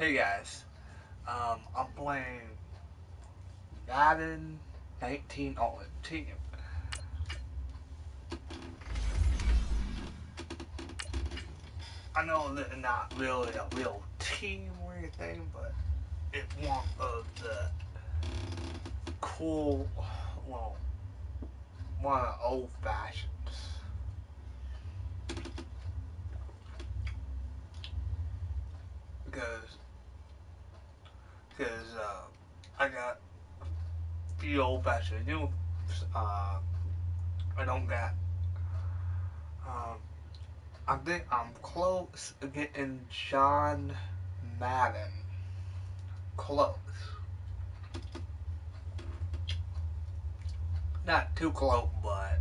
Hey guys, I'm playing Madden 19 Ultimate Team. I know that it's not really a real team or anything, but it's one of the cool, well, one of the old fashions. Because I got a few old fashioned new, I don't got, I think I'm close to getting John Madden. Close. Not too close, but...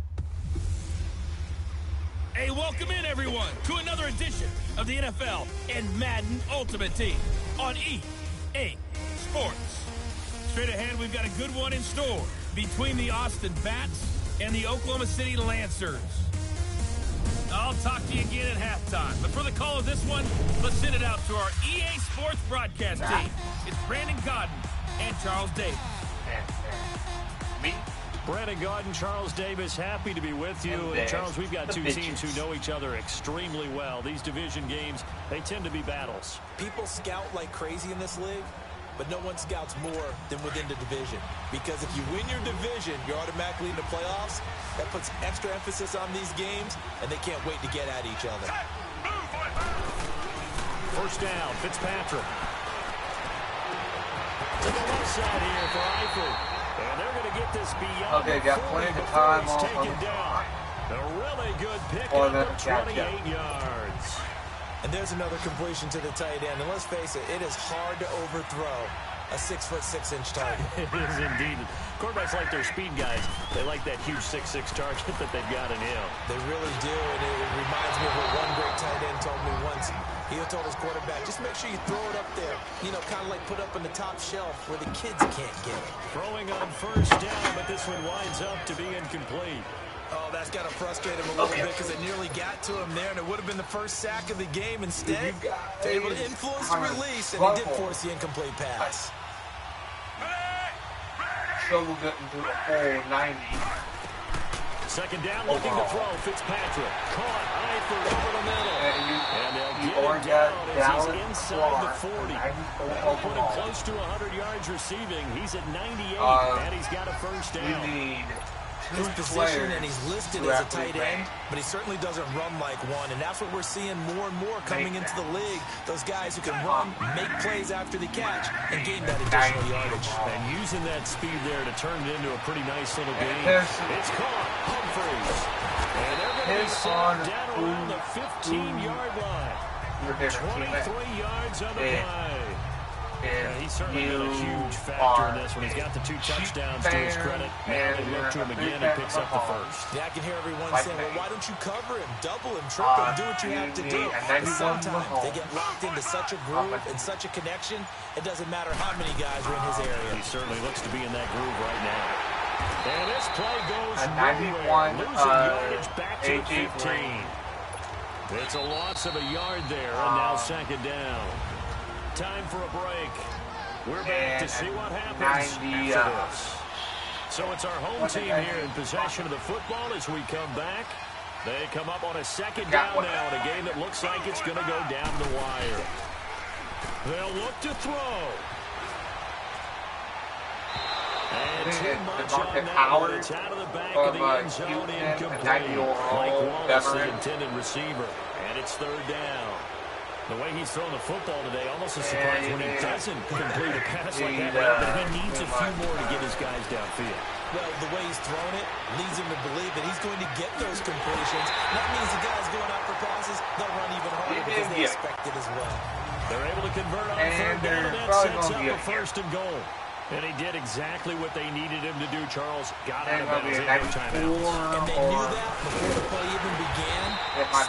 Hey, welcome in, everyone, to another edition of the NFL and Madden Ultimate Team on EA Sports. Straight ahead, we've got a good one in store between the Austin Bats and the Oklahoma City Lancers. I'll talk to you again at halftime. But for the call of this one, let's send it out to our EA Sports broadcast team. It's Brandon Godden and Charles Davis. Me? Brandon Godden, Charles Davis, happy to be with you. And Charles, we've got two teams who know each other extremely well. These division games, they tend to be battles. People scout like crazy in this league, but no one scouts more than within the division. Because if you win your division, you're automatically in the playoffs. That puts extra emphasis on these games, and they can't wait to get at each other. First down, Fitzpatrick. To the left side here for Eifert. And they're going to get this beyond. Okay, got plenty of time on down. A really good pickup of 28 yards. And there's another completion to the tight end. And let's face it, it is hard to overthrow a 6'6" target. It is indeed. Quarterbacks like their speed guys. They like that huge 6'6" target that they've got in him. They really do, and it reminds me of what one great tight end told me once. He told his quarterback, just make sure you throw it up there, you know, kind of like put up on the top shelf where the kids can't get it. Throwing on first down, but this one winds up to be incomplete. Oh, that's got to frustrate him a little bit because they nearly got to him there, and it would have been the first sack of the game. Instead, they're able to influence the release, and he did force the incomplete pass. Struggle getting to the whole 90. Second down, looking to throw. Fitzpatrick caught Eifert over the middle. And they'll get him down as he's inside the 40. That'll put him close to 100 yards receiving. He's at 98, and he's got a first down. We need his position, and he's listed as a tight end, but he certainly doesn't run like one, and that's what we're seeing more and more coming into the league. Those guys who can run, make plays after the catch, and gain that additional yardage. And using that speed there to turn it into a pretty nice little game. It's caught. Humphreys. And they're going to be set down around the 15-yard line. 23 yards on the play. Yeah, he's certainly been a huge factor in this one. He's got the 2 touchdowns to his credit. Now they look to him again. He picks up the first. Yeah, I can hear everyone saying, well, why don't you cover him, double him, triple him, do what you have to do. But sometimes they get locked into such a groove and such a connection, it doesn't matter how many guys are in his area. He certainly looks to be in that groove right now. And this play goes nowhere. Losing yardage back to the 15. It's a loss of a yard there, and now second down. Time for a break. We're back to see what happens after this. So it's our home team here in possession of the football as we come back. They come up on a second down now in a game that looks like it's going to go down the wire. They'll look to throw. And too much on that one. It's out of the back of the end zone, incomplete. Mike Wallace, the intended receiver. And it's third down. The way he's throwing the football today, almost a surprise when he doesn't complete a pass like that. But he needs a few more to get his guys downfield. Well, the way he's throwing it leads him to believe that he's going to get those completions. That means the guys going out for passes, they'll run even harder because they expect it as well. They're able to convert on third down, and that sets up a first and goal. And he did exactly what they needed him to do, Charles. Got out of bounds in no timeouts. And they knew that before the play even began.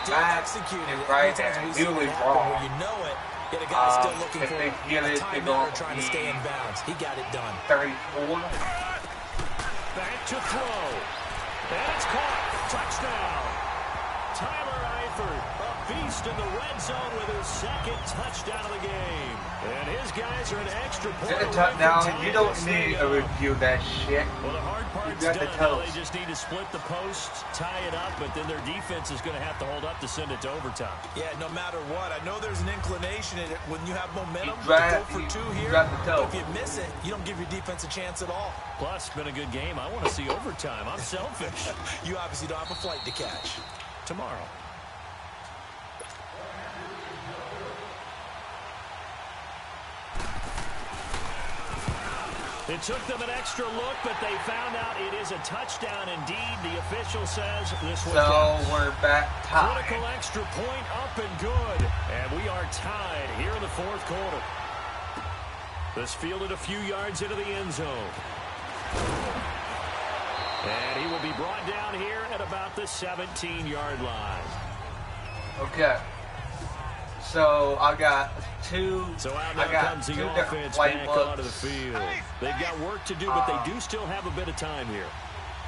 Still executed it. Sometimes we see it happen where you know it, yet a guy's still looking for a timeout or trying to stay in bounds. He got it done. 34. Back to throw. And it's caught. Touchdown. Tyler Eifert, a beast post in the red zone with his second touchdown of the game. And his guys are an extra point away from touchdown. tying You don't this need thing to up. review that shit. Well, the hard part's got the done. Now toast. they just need to split the post, tie it up, but then their defense is going to have to hold up to send it to overtime. Yeah, no matter what. I know there's an inclination in it when you have momentum to Drop go for two here. the But toe. if you miss it, you don't give your defense a chance at all. Plus, it's been a good game. I want to see overtime. I'm selfish. You obviously don't have a flight to catch. Tomorrow. It took them an extra look, but they found out it is a touchdown indeed. The official says this was we're back tied. critical extra point up and good. And we are tied here in the fourth quarter. This fielded a few yards into the end zone. And he will be brought down here at about the 17-yard line. Okay. So I got two. So out now I got comes the two offense different back playbooks. onto the field. They've got work to do, but they do still have a bit of time here.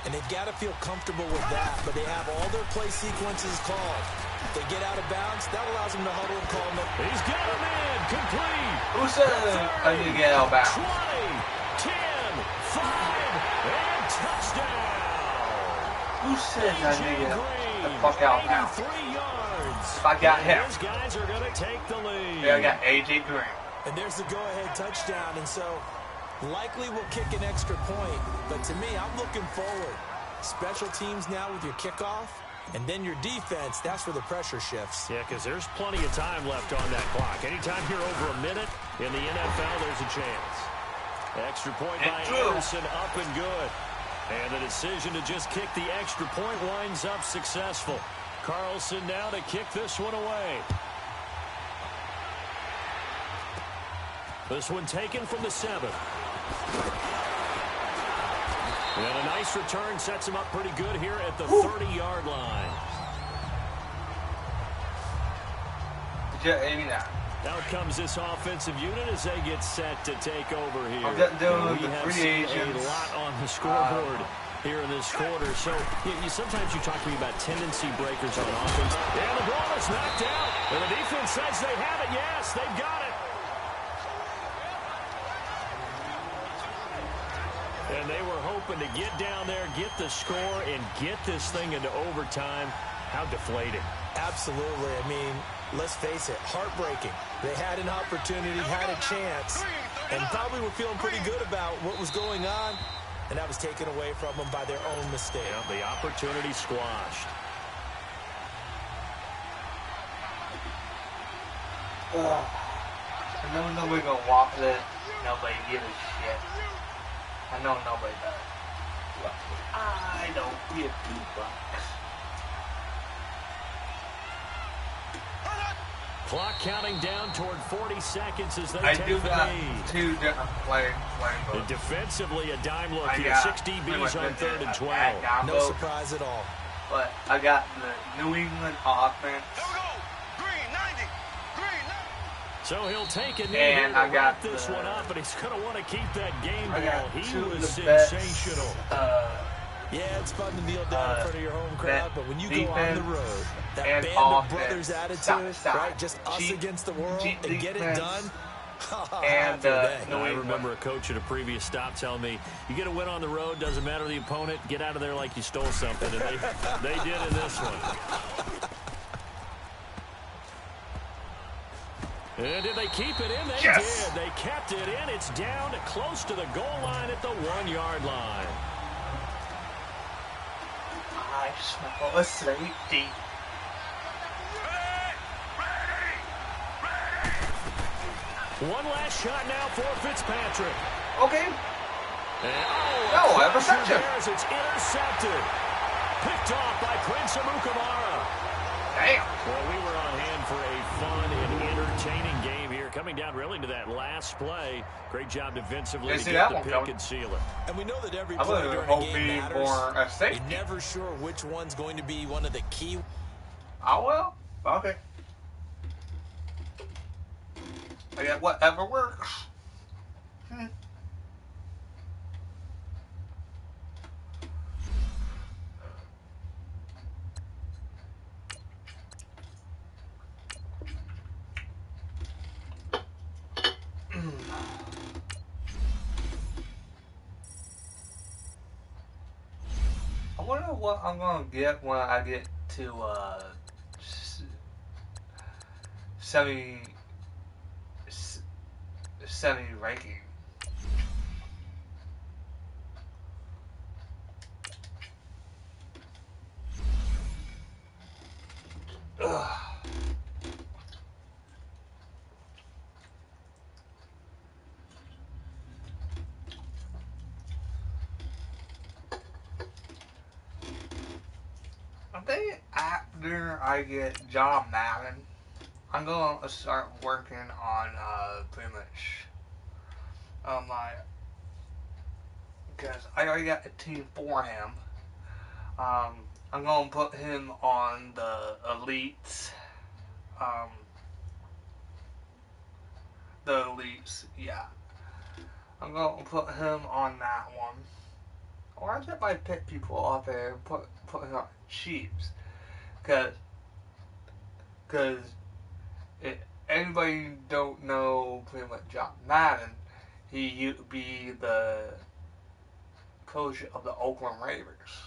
And they've got to feel comfortable with that, but they have all their play sequences called. If they get out of bounds, that allows them to huddle and call them. He's got him in. Complete. Who said I need to get out of bounds? 20, 10, 5, and touchdown. Who said I need to get the Green, fuck out of bounds? 83 yards. I got him. Those guys are going to take the lead. Yeah, I got AJ Green. And there's the go-ahead touchdown, and so likely we'll kick an extra point. But to me, I'm looking forward. Special teams now with your kickoff, and then your defense, that's where the pressure shifts. Yeah, because there's plenty of time left on that clock. Anytime you're over a minute in the NFL, there's a chance. Extra point by Anderson, up and good. And the decision to just kick the extra point winds up successful. Carlson now to kick this one away. This one taken from the 7. And a nice return sets him up pretty good here at the 30-yard line. Out comes this offensive unit as they get set to take over here. I'm just doing We the have free seen agents. a lot on the scoreboard here in this quarter. So sometimes you talk to me about tendency breakers on offense. And the ball is knocked out. And the defense says they have it. Yes, they've got it. And they were hoping to get down there, get the score, and get this thing into overtime. How deflating. Absolutely. I mean, let's face it, heartbreaking. They had an opportunity, had a chance, and probably were feeling pretty good about what was going on, and that was taken away from them by their own mistake. Yeah, the opportunity squashed. I know nobody gonna walk this. Nobody give a shit. I know nobody does. But I don't give $2. Clock counting down toward 40 seconds as they I take do the got lead. two different playing And books. defensively, a dime look I here. got 6 DBs on 3rd and 12. dime No book, surprise at all. but I got the New England offense. So he'll take a knee And here to I got wrap this the- one up, and he's going to want to keep that game I ball. got He two of was the best, sensational. Yeah, it's fun to kneel down in front of your home crowd, but when you go on the defense road, that and band of offense, brothers stop, attitude, right? Just us cheap- against the world cheap and get it defense. done. And, I remember a coach at a previous stop telling me, you get a win on the road, doesn't matter the opponent, get out of there like you stole something. And they did in this one. And did they keep it in? They Yes. did. They kept it in. It's down close to the goal line at the 1-yard line. I smell a safety. One last shot now for Fitzpatrick. Okay. And, No, interception. It's intercepted. Picked off by Prince Amukamara. Damn. Well, we were on hand for a fun and entertaining game here. Coming down really to that last play. Great job defensively Yeah, to see, get that the one pick coming. and seal it. And we know that every I play would during hope a game be matters. for a You're safety. never sure which one's going to be one of the key. Oh, well. Okay. I got whatever works. what I'm gonna get when I get to 70 ranking. Ugh. I think after I get John Madden, I'm gonna start working on pretty much because I already got a team for him. I'm gonna put him on the elites. The elites, yeah. I'm gonna put him on that one. Or I just might pick people off there and put him on Chiefs. Cause if anybody don't know pretty much John Madden, he used to be the coach of the Oakland Raiders.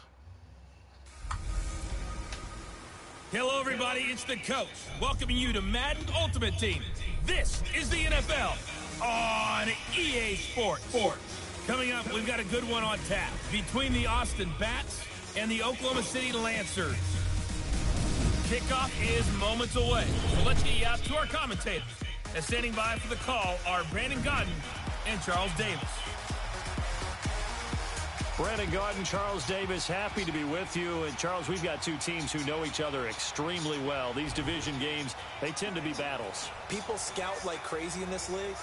Hello, everybody. It's the coach welcoming you to Madden Ultimate Team. This is the NFL on EA Sports. Coming up, we've got a good one on tap between the Austin Bats and the Oklahoma City Lancers. Kickoff is moments away, so let's get you out to our commentators. And standing by for the call are Brandon Godden and Charles Davis. Brandon Godden, Charles Davis, happy to be with you. And, Charles, we've got two teams who know each other extremely well. These division games, they tend to be battles. People scout like crazy in this league,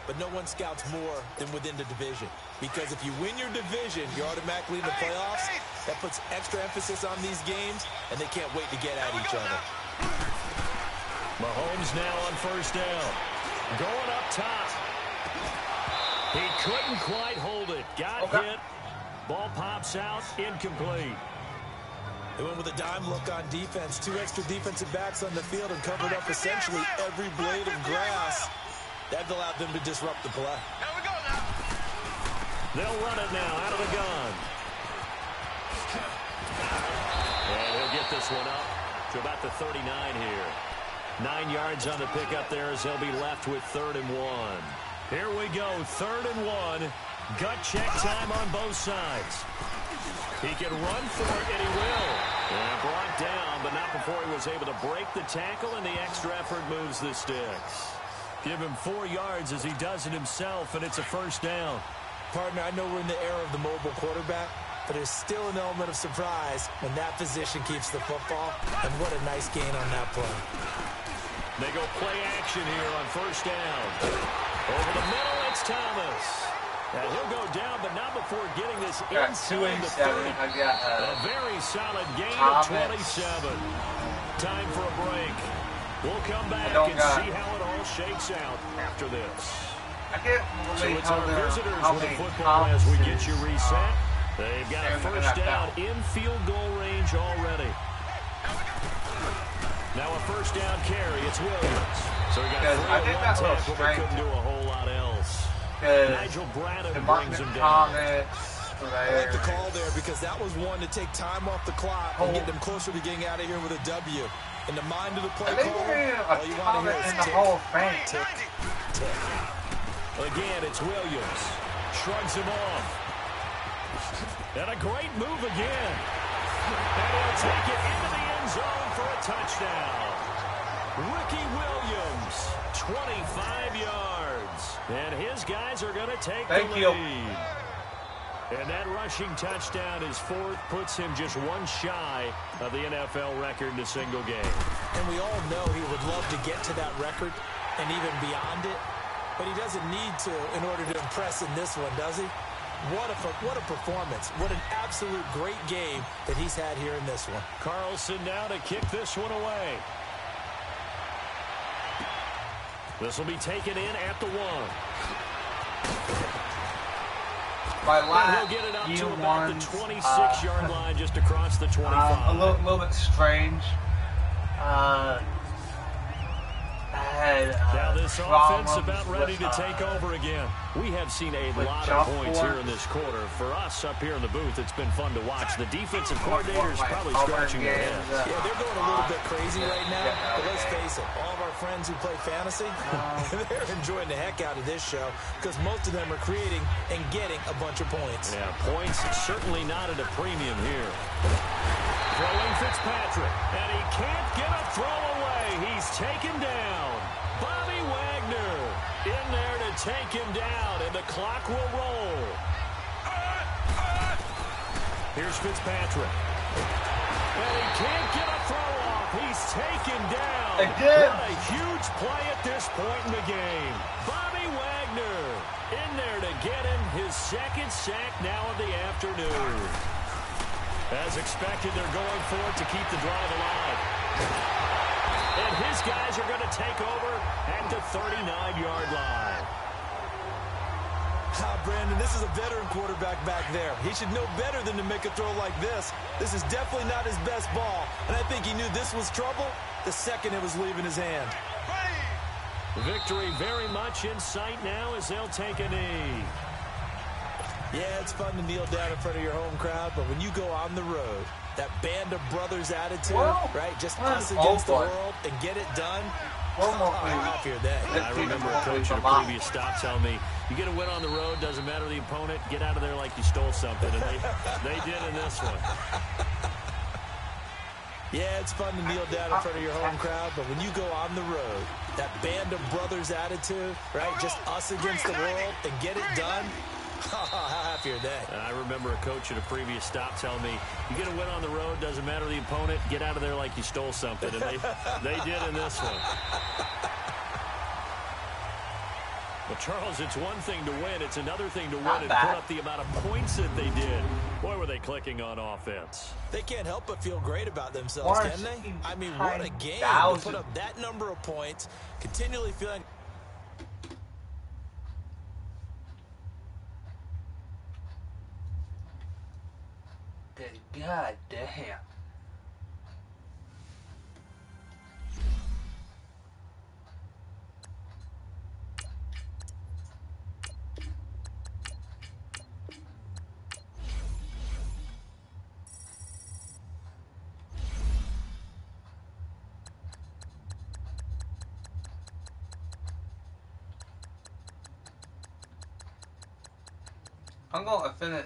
but no one scouts more than within the division. Because if you win your division, you're automatically in the playoffs. That puts extra emphasis on these games, and they can't wait to get at each other. Mahomes now on first down. Going up top. He couldn't quite hold it. Got hit. Ball pops out, incomplete. They went with a dime look on defense. Two extra defensive backs on the field and covered up essentially every blade of grass. That allowed them to disrupt the play. They'll run it now out of the gun. And he'll get this one up to about the 39 here. 9 yards on the pickup there as they'll be left with 3rd and 1. Here we go, 3rd and 1. Gut check time on both sides. He can run for it, and he will. And brought down, but not before he was able to break the tackle, and the extra effort moves the sticks. Give him 4 yards as he does it himself, and it's a first down. Partner, I know we're in the era of the mobile quarterback, but there's still an element of surprise when that position keeps the football, and what a nice gain on that play. They go play action here on first down. Over the middle, it's Thomas. And he'll go down, but not before getting this inside the 30. A very solid gain of 27. Time for a break. We'll come back and see how it all shakes out after this. So it's our visitors with the football as we get you reset. They've got a first down in field goal range already. Now a first down carry. It's Williams. So we got 3 on one tackle, but couldn't do a whole lot else. Nigel Bradham brings him down. I like the call there because that was one to take time off the clock and get them closer to getting out of here with a W. In the mind of the play call, all you want to hear is tick, tick, tick. Again, it's Williams. Shrugs him off. And a great move again. And he'll take it into the end zone for a touchdown. Ricky Williams, 25 yards. And his guys are going to take the lead. And that rushing touchdown, his 4th, puts him just one shy of the NFL record in a single game. And we all know he would love to get to that record and even beyond it. But he doesn't need to in order to impress in this one, does he? What a performance. What an absolute great game that he's had here in this one. Carlson now to kick this one away. This will be taken in at the 1. He'll get it up to about the 26-yard line, just across the 25. A little bit strange. I had now this offense about ready to take over again. We have seen a lot of points here in this quarter. For us up here in the booth, it's been fun to watch. The defensive coordinator's probably scratching their heads. Yeah, they're going a little bit crazy right now, but let's face it, all of our friends who play fantasy, they're enjoying the heck out of this show because most of them are creating and getting a bunch of points. Yeah, points certainly not at a premium here. Throwing Fitzpatrick, and he can't get a throw away. He's taken down. Bobby Wagner in there to take him down, and the clock will roll. Here's Fitzpatrick. And he can't get a throw off. He's taken down. What a huge play at this point in the game. Bobby Wagner in there to get him his second sack now of the afternoon. As expected, they're going for it to keep the drive alive. And his guys are going to take over at the 39-yard line. Brandon, this is a veteran quarterback back there. He should know better than to make a throw like this. This is definitely not his best ball, and I think he knew this was trouble the second it was leaving his hand. Victory very much in sight now as they'll take a knee. Yeah, it's fun to kneel down in front of your home crowd, but when you go on the road, that band of brothers attitude, right? Just us against the world and get it done. How happy are they? I remember a coach at a previous stop telling me, you get a win on the road, doesn't matter the opponent, get out of there like you stole something. And they did in this one. Yeah, it's fun to kneel down in front of your home crowd, but when you go on the road, that band of brothers attitude, right? Just us against the world and get it done. How happy are they? I remember a coach at a previous stop telling me, you get a win on the road, doesn't matter the opponent, get out of there like you stole something. And they did in this one. Well, Charles, it's one thing to win. It's another thing to win and put up the amount of points that they did. Boy, were they clicking on offense. They can't help but feel great about themselves, can they? I mean, what a game to put up that number of points, continually feeling... God damn. I'm going to finish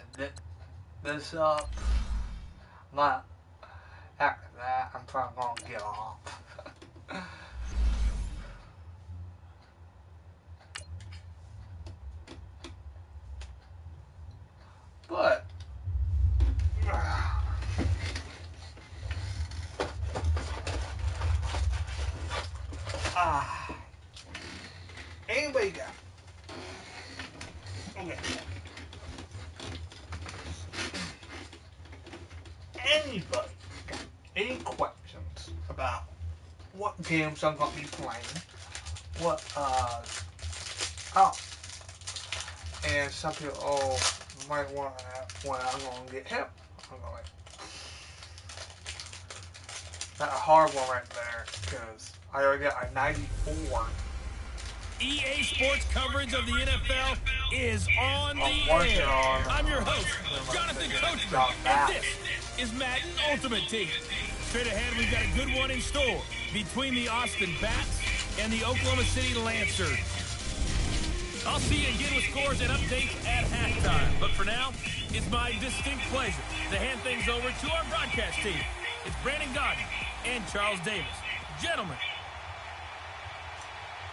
this up. But after that, I'm probably going to get off. But anybody got anybody got any questions about what games I'm going to be playing, and some people might want to ask when I'm going to get him. I'm going that's a hard one right there, because I already got a 94. EA Sports coverage of the NFL is on the air. I'm your host, Jonathan Coachman, and this is Madden Ultimate Team. Straight ahead, we've got a good one in store between the Austin Bats and the Oklahoma City Lancers. I'll see you again with scores and updates at halftime. But for now, it's my distinct pleasure to hand things over to our broadcast team. It's Brandon Gaudin and Charles Davis. Gentlemen.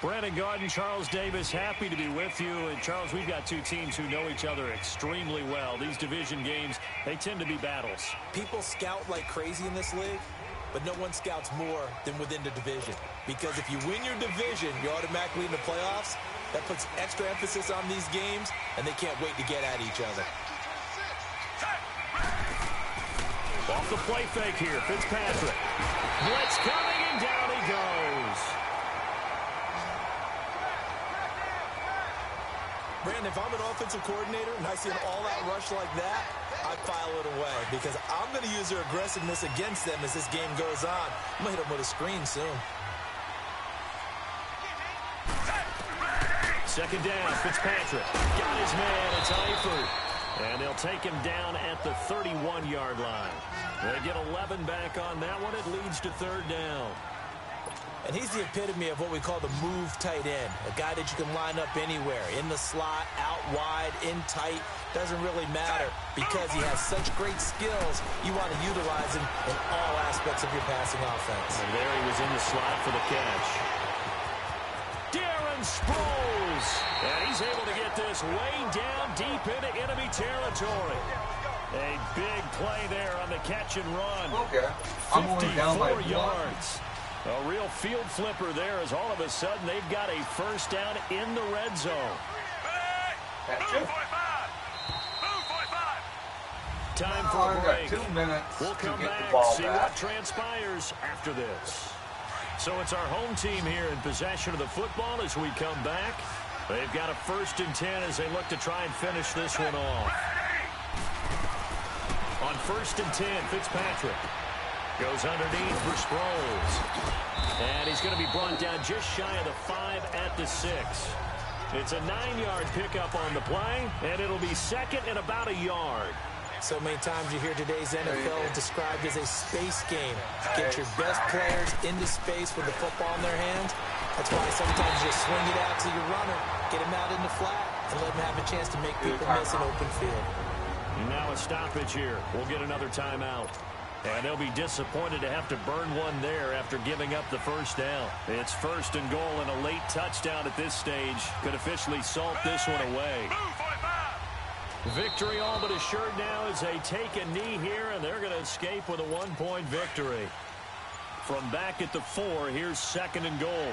Brandon Gaudin, Charles Davis, happy to be with you. And Charles, we've got two teams who know each other extremely well. These division games, they tend to be battles. People scout like crazy in this league, but no one scouts more than within the division. Because if you win your division, you're automatically in the playoffs. That puts extra emphasis on these games, and they can't wait to get at each other. Off the play fake here, Fitzpatrick. Blitz coming, and down he goes. Brandon, if I'm an offensive coordinator and I see an all-out rush like that, I file it away because I'm going to use their aggressiveness against them as this game goes on. I'm going to hit them with a screen soon. second down. Fitzpatrick got his man. It's Eifert. And they'll take him down at the 31-yard line. They get 11 back on that one. It leads to third down. And he's the epitome of what we call the move tight end. A guy that you can line up anywhere. In the slot, out wide, in tight. Doesn't really matter because he has such great skills. You want to utilize him in all aspects of your passing offense. And there he was in the slot for the catch. Darren Sproles. And he's able to get this way down deep into enemy territory. A big play there on the catch and run. Okay. I'm only down by 54 yards. A real field flipper there as all of a sudden they've got a first down in the red zone. That's it. Time for a break. 2 minutes. We'll come back, see what transpires after this. So it's our home team here in possession of the football as we come back. They've got a 1st and 10 as they look to try and finish this one off. On 1st and 10, Fitzpatrick goes underneath for Sproles. And he's going to be brought down just shy of the 5 at the 6. It's a 9-yard pickup on the play, and it'll be second and about a yard. So many times you hear today's NFL described as a space game. Get your best players into space with the football in their hands. That's why sometimes you swing it out to your runner, get him out in the flat, and let him have a chance to make people miss an open field. And now a stoppage here. We'll get another timeout. And they'll be disappointed to have to burn one there after giving up the first down. It's 1st and goal, and a late touchdown at this stage could officially salt this one away. Victory all but assured now as they take a knee here, and they're going to escape with a 1-point victory. From back at the 4, here's 2nd and goal.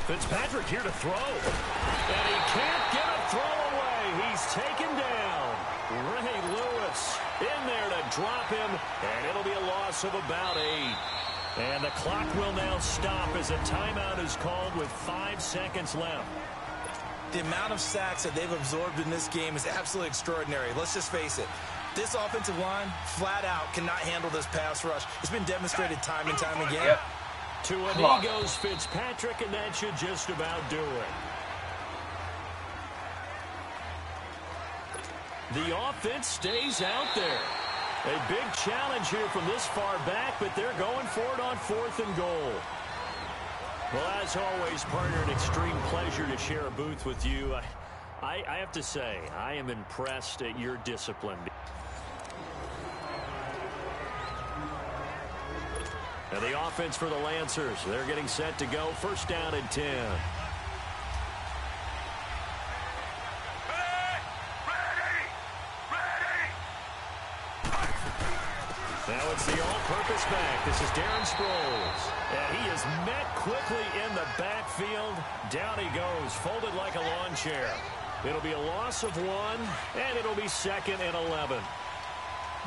Fitzpatrick here to throw. And he can't get a throw away. He's taken down. Ray Lewis in there to drop him, and it'll be a loss of about 8. And the clock will now stop as a timeout is called with 5 seconds left. The amount of sacks that they've absorbed in this game is absolutely extraordinary. Let's just face it. This offensive line, flat out, cannot handle this pass rush. It's been demonstrated time and time again. Yep. To a knee goes Fitzpatrick, and that should just about do it. The offense stays out there. A big challenge here from this far back, but they're going for it on 4th and goal. Well, as always, partner, an extreme pleasure to share a booth with you. I have to say, I am impressed at your discipline. And the offense for the Lancers, they're getting set to go. 1st down and 10. Now it's the all-purpose back. This is Darren Sproles. And he is met quickly in the backfield. Down he goes, folded like a lawn chair. It'll be a loss of 1, and it'll be 2nd and 11.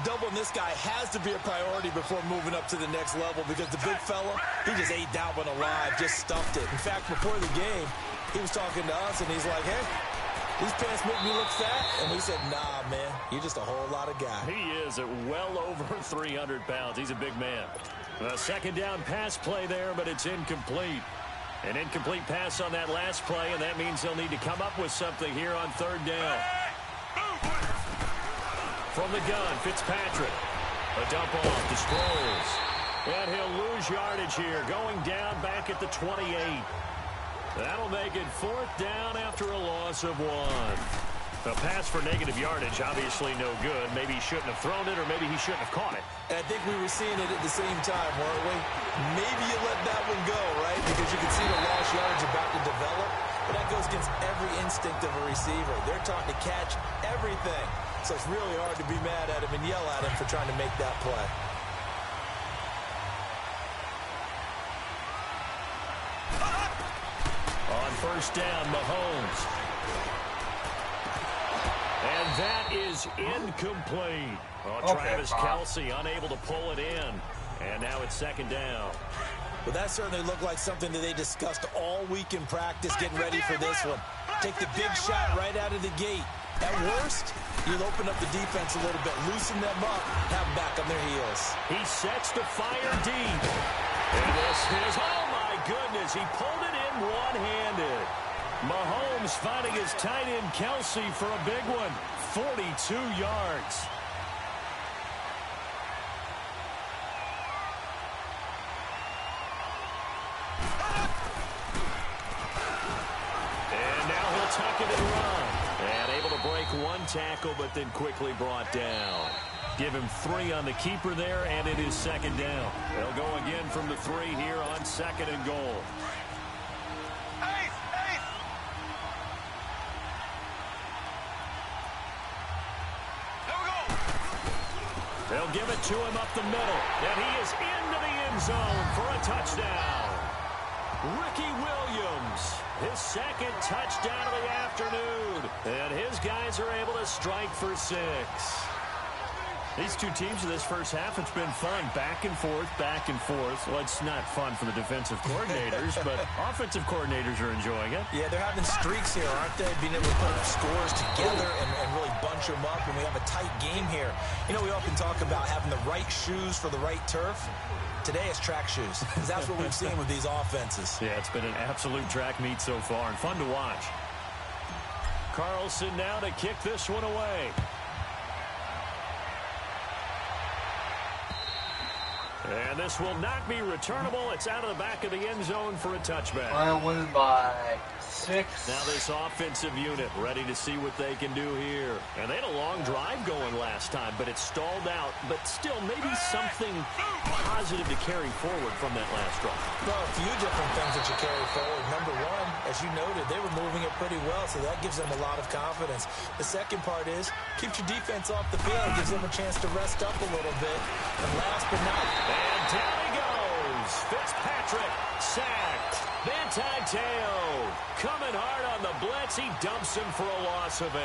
Doubling this guy has to be a priority before moving up to the next level because the big fella, he just ate that one alive, just stuffed it. In fact, before the game, he was talking to us, and he's like, hey, these pants make me look fat. And we said, nah, man, you're just a whole lot of guy. He is at well over 300 pounds. He's a big man. A 2nd down pass play there, but it's incomplete. An incomplete pass on that last play, and that means they'll need to come up with something here on 3rd down. From the gun, Fitzpatrick. A dump off to Sproles. And he'll lose yardage here, going down back at the 28. That'll make it 4th down after a loss of 1. A pass for negative yardage, obviously no good. Maybe he shouldn't have thrown it, or maybe he shouldn't have caught it. And I think we were seeing it at the same time, weren't we? Maybe you let that one go, right? Because you can see the lost yardage about to develop. But that goes against every instinct of a receiver. They're taught to catch everything. So it's really hard to be mad at him and yell at him for trying to make that play. On 1st down, Mahomes. And that is incomplete. Oh, Travis Kelce unable to pull it in. And now it's 2nd down. Well, that certainly looked like something that they discussed all week in practice, getting ready for this one. Take the big shot right out of the gate. At worst, you'll open up the defense a little bit, loosen them up, have them back on their heels. He sets the fire deep. And this his. Oh, my goodness. He pulled it in one-handed. Mahomes finding his tight end Kelsey for a big one. 42 yards. And now he'll tuck it and run. And able to break one tackle, but then quickly brought down. Give him 3 on the keeper there, and it is second down. They'll go again from the 3 here on second and goal. They'll give it to him up the middle, and he is into the end zone for a touchdown. Ricky Williams, his second touchdown of the afternoon, and his guys are able to strike for 6. These two teams in this first half, it's been fun. Back and forth, back and forth. Well, it's not fun for the defensive coordinators, but offensive coordinators are enjoying it. Yeah, they're having streaks here, aren't they? Being able to put up scores together and really bunch them up, and we have a tight game here. You know, we often talk about having the right shoes for the right turf. Today it's track shoes, because that's what we've seen with these offenses. Yeah, it's been an absolute track meet so far, and fun to watch. Carlson now to kick this one away. And this will not be returnable. It's out of the back of the end zone for a touchback. I win by 6. Now this offensive unit ready to see what they can do here. And they had a long drive going last time, but it stalled out. But still, maybe something positive to carry forward from that last drive. Well, a few different things that you carry forward. Number one, as you noted, they were moving it pretty well, so that gives them a lot of confidence. The second part is, keeps your defense off the field, gives them a chance to rest up a little bit. And last but not... And down he goes. Fitzpatrick sacked. Manti-Teo coming hard on the blitz. He dumps him for a loss of 8.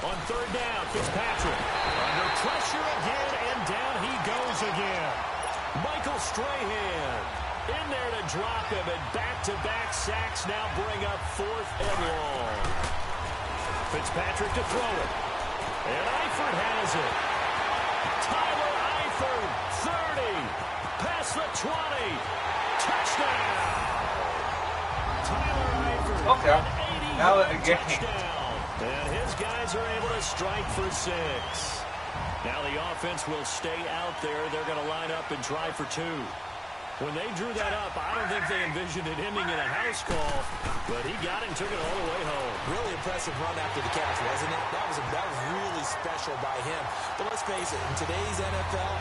On third down, Fitzpatrick under pressure again, and down he goes again. Michael Strahan in there to drop him, and back-to-back sacks now bring up 4th and long. Fitzpatrick to throw it. And Eifert has it. Tyler Eifert, 30, past the 20, touchdown. Tyler Eifert, Okay. an 80-yard Now again. touchdown. And his guys are able to strike for 6. Now the offense will stay out there. They're going to line up and try for 2. When they drew that up, I don't think they envisioned it ending in a house call, but he got it and took it all the way home. Really impressive run after the catch, wasn't it? That was really special by him. But let's face it, in today's NFL,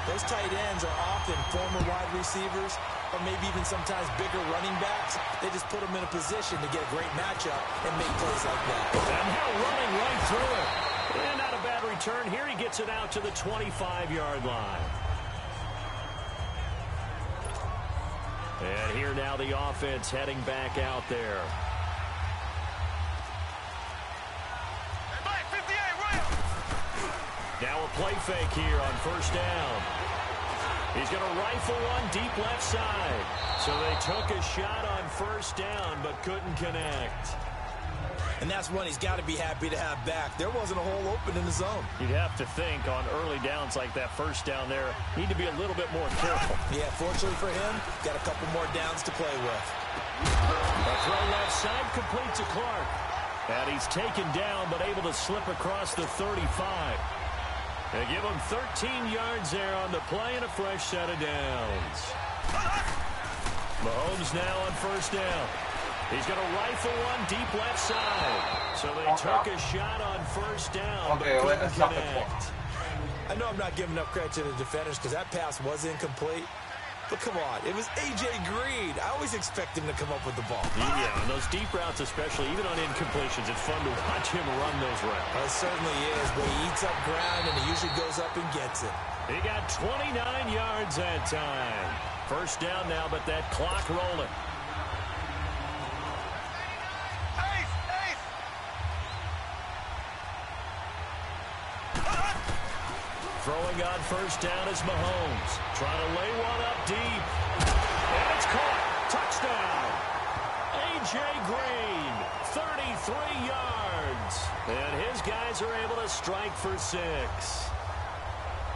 those tight ends are often former wide receivers or maybe even sometimes bigger running backs. They just put them in a position to get a great matchup and make plays like that. And now running right through it. And not a bad return. Here he gets it out to the 25-yard line. And here now the offense heading back out there. Now a play fake here on first down. He's going to rifle one deep left side. So they took a shot on first down but couldn't connect. And that's one he's got to be happy to have back. There wasn't a hole open in the zone. You'd have to think on early downs like that first down there, need to be a little bit more careful. Yeah, fortunately for him, got a couple more downs to play with. A throw left side complete to Clark. And he's taken down but able to slip across the 35. They give him 13 yards there on the play and a fresh set of downs. Mahomes now on first down. He's going to rifle one deep left side. So they took a shot on first down, but couldn't connect. I know I'm not giving up credit to the defenders because that pass was incomplete. But come on, it was A.J. Green. I always expect him to come up with the ball. Yeah, and those deep routes especially, even on incompletions, it's fun to watch him run those routes. It certainly is, but he eats up ground and he usually goes up and gets it. He got 29 yards that time. First down now, but that clock rolling. Throwing on first down is Mahomes. Trying to lay one up deep. And it's caught. Touchdown. A.J. Green, 33 yards. And his guys are able to strike for 6.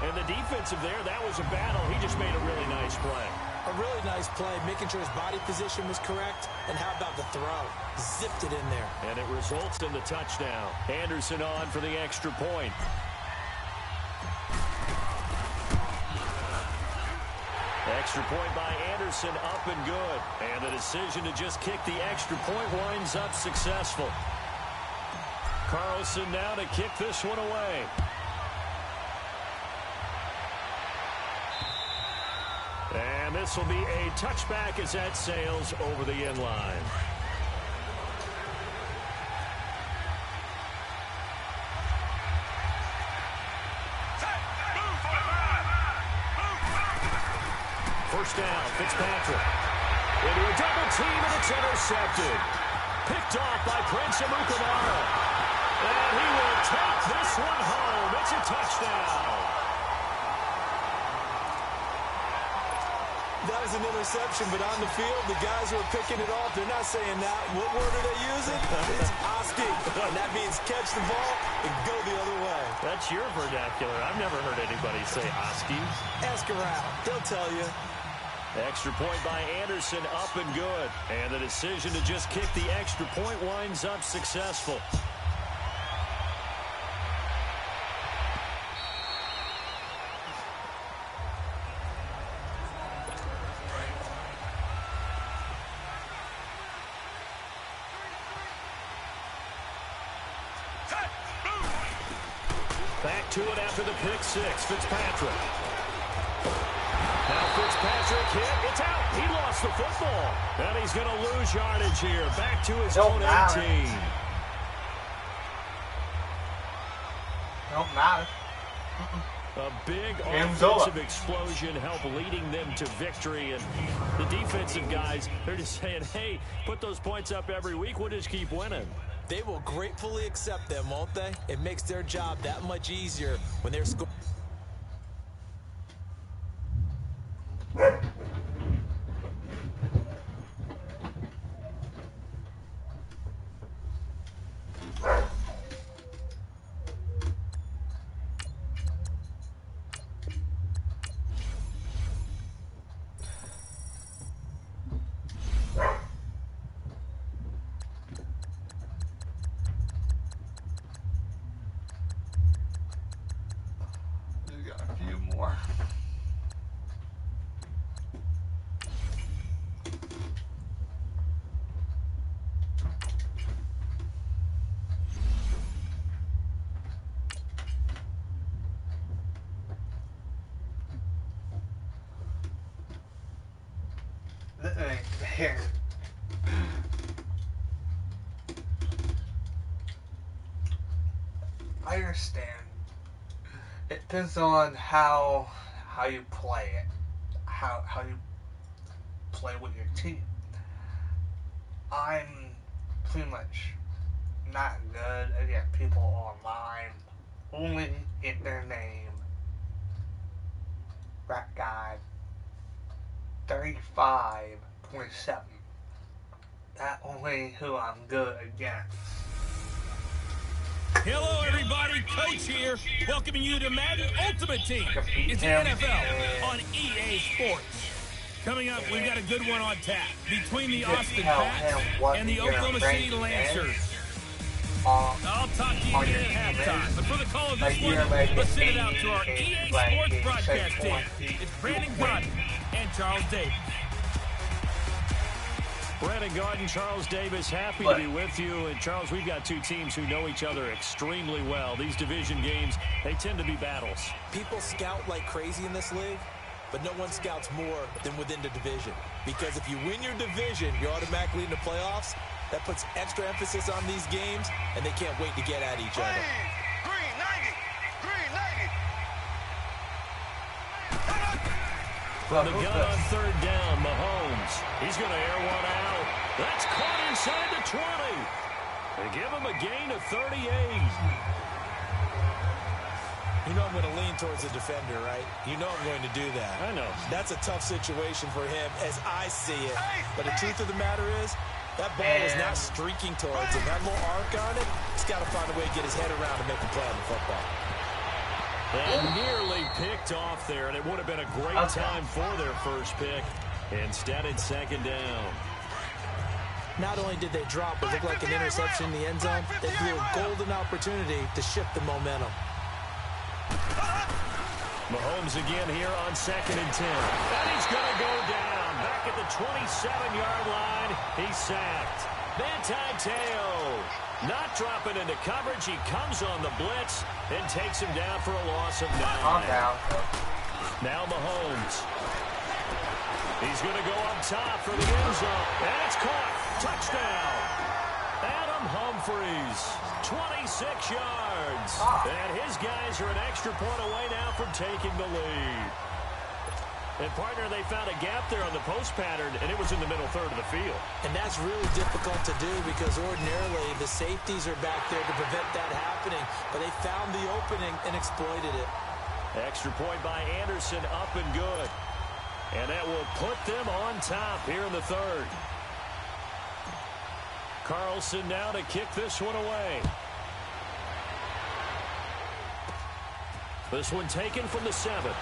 And the defensive there, that was a battle. He just made a really nice play. A really nice play, making sure his body position was correct. And how about the throw? Zipped it in there. And it results in the touchdown. Anderson on for the extra point. Extra point by Anderson, up and good. And the decision to just kick the extra point winds up successful. Carlson now to kick this one away. And this will be a touchback as that sails over the end line. First down, Fitzpatrick. Into a double team, and it's intercepted. Picked off by Prince Amukamara. And he will take this one home. It's a touchdown. That was an interception, but on the field, the guys who are picking it off, they're not saying that. What word are they using? It's Oski. And that means catch the ball and go the other way. That's your vernacular. I've never heard anybody say Oski. Ask around. They'll tell you. Extra point by Anderson, up and good. And the decision to just kick the extra point winds up successful. Back to it after the pick six, Fitzpatrick. Now Fitzpatrick hit. It's out. He lost the football. And he's going to lose yardage here. Back to his own 18. Don't matter. A big offensive explosion helped leading them to victory. And the defensive guys, they're just saying, hey, put those points up every week. We'll just keep winning. They will gratefully accept them, won't they? It makes their job that much easier when they're scoring. Here. I understand. It depends on how you play it, how you play with your team. I'm pretty much not good at people online. Only get their name. Rat guy. 35.7. That only who I'm good against. Hello, everybody. Coach here, welcoming you to Madden Ultimate Team. It's the NFL on EA Sports. Coming up, we've got a good one on tap between the Austin Pats and the Oklahoma City Lancers. I'll talk to you again at halftime. But for the call of this one, let's send it out to our EA Sports broadcast team. It's Brandon Gordon and Charles Davis. Brandon Gordon, Charles Davis, happy to be with you. And Charles, we've got two teams who know each other extremely well. These division games, they tend to be battles. People scout like crazy in this league, but no one scouts more than within the division. Because if you win your division, you're automatically in the playoffs. That puts extra emphasis on these games, and they can't wait to get at each other. Green 90! Green 90! From the gun on third down, Mahomes. He's going to air one out. That's caught inside the 20. They give him a gain of 38. You know I'm going to lean towards the defender, right? You know I'm going to do that. I know. That's a tough situation for him as I see it. But the truth of the matter is, that ball is not streaking towards him. That little arc on it, he's got to find a way to get his head around and make a play on the football. And nearly picked off there, and it would have been a great time for their first pick. Instead, it's second down. Not only did they drop what looked like an interception in the end zone, they blew a golden opportunity to shift the momentum. Mahomes again here on 2nd and 10. And he's going to go down. Back at the 27-yard line, he's sacked. Manti-Te'o not dropping into coverage. He comes on the blitz and takes him down for a loss of 9. Now Mahomes. He's going to go up top for the end zone. And it's caught. Touchdown. Adam Humphries, 26 yards. And his guys are an extra point away now from taking the lead. And, partner, they found a gap there on the post pattern, and it was in the middle third of the field. And that's really difficult to do because ordinarily the safeties are back there to prevent that happening. But they found the opening and exploited it. Extra point by Anderson, up and good. And that will put them on top here in the third. Carlson now to kick this one away. This one taken from the 7.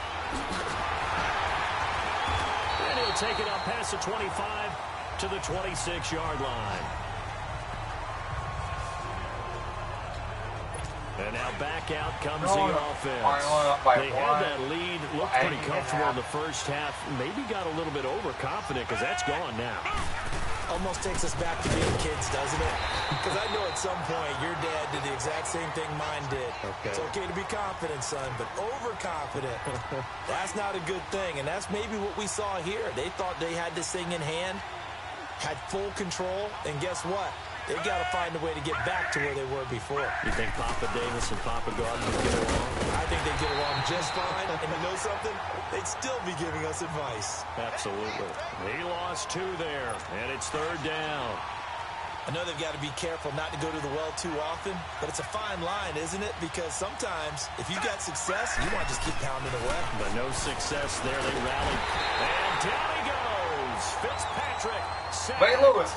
And he'll take it up past the 25 to the 26-yard line. And now back out comes the offense. They had that lead, looked pretty comfortable in the first half. Maybe got a little bit overconfident because that's gone now. Almost takes us back to being kids, doesn't it? Because I know at some point your dad did the exact same thing mine did. Okay. It's okay to be confident, son, but overconfident, that's not a good thing. And that's maybe what we saw here. They thought they had this thing in hand, had full control, and guess what? They got to find a way to get back to where they were before. You think Papa Davis and Papa Gardner would get along? I think they get along just fine. And you know something? They'd still be giving us advice. Absolutely. He lost 2 there, and it's third down. I know they've got to be careful not to go to the well too often, but it's a fine line, isn't it? Because sometimes, if you've got success, you want to just keep pounding away. But no success there. They rallied. And down he goes. Fitzpatrick. Ray Lewis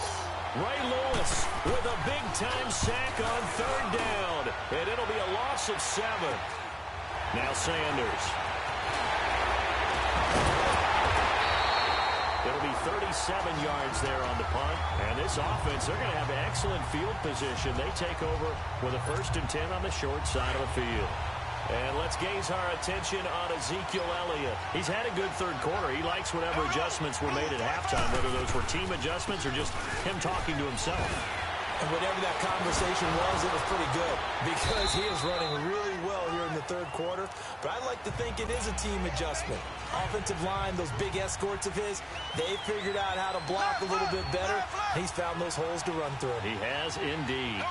with a big-time sack on third down. And it'll be a loss of 7. Now Sanders. It'll be 37 yards there on the punt. And this offense, they're going to have excellent field position. They take over with a 1st and 10 on the short side of the field. And let's gaze our attention on Ezekiel Elliott. He's had a good third quarter. He likes whatever adjustments were made at halftime, whether those were team adjustments or just him talking to himself. And whatever that conversation was, it was pretty good because he is running really well here in the third quarter. But I like to think it is a team adjustment. Offensive line, those big escorts of his, they figured out how to block a little bit better. He's found those holes to run through. He has indeed.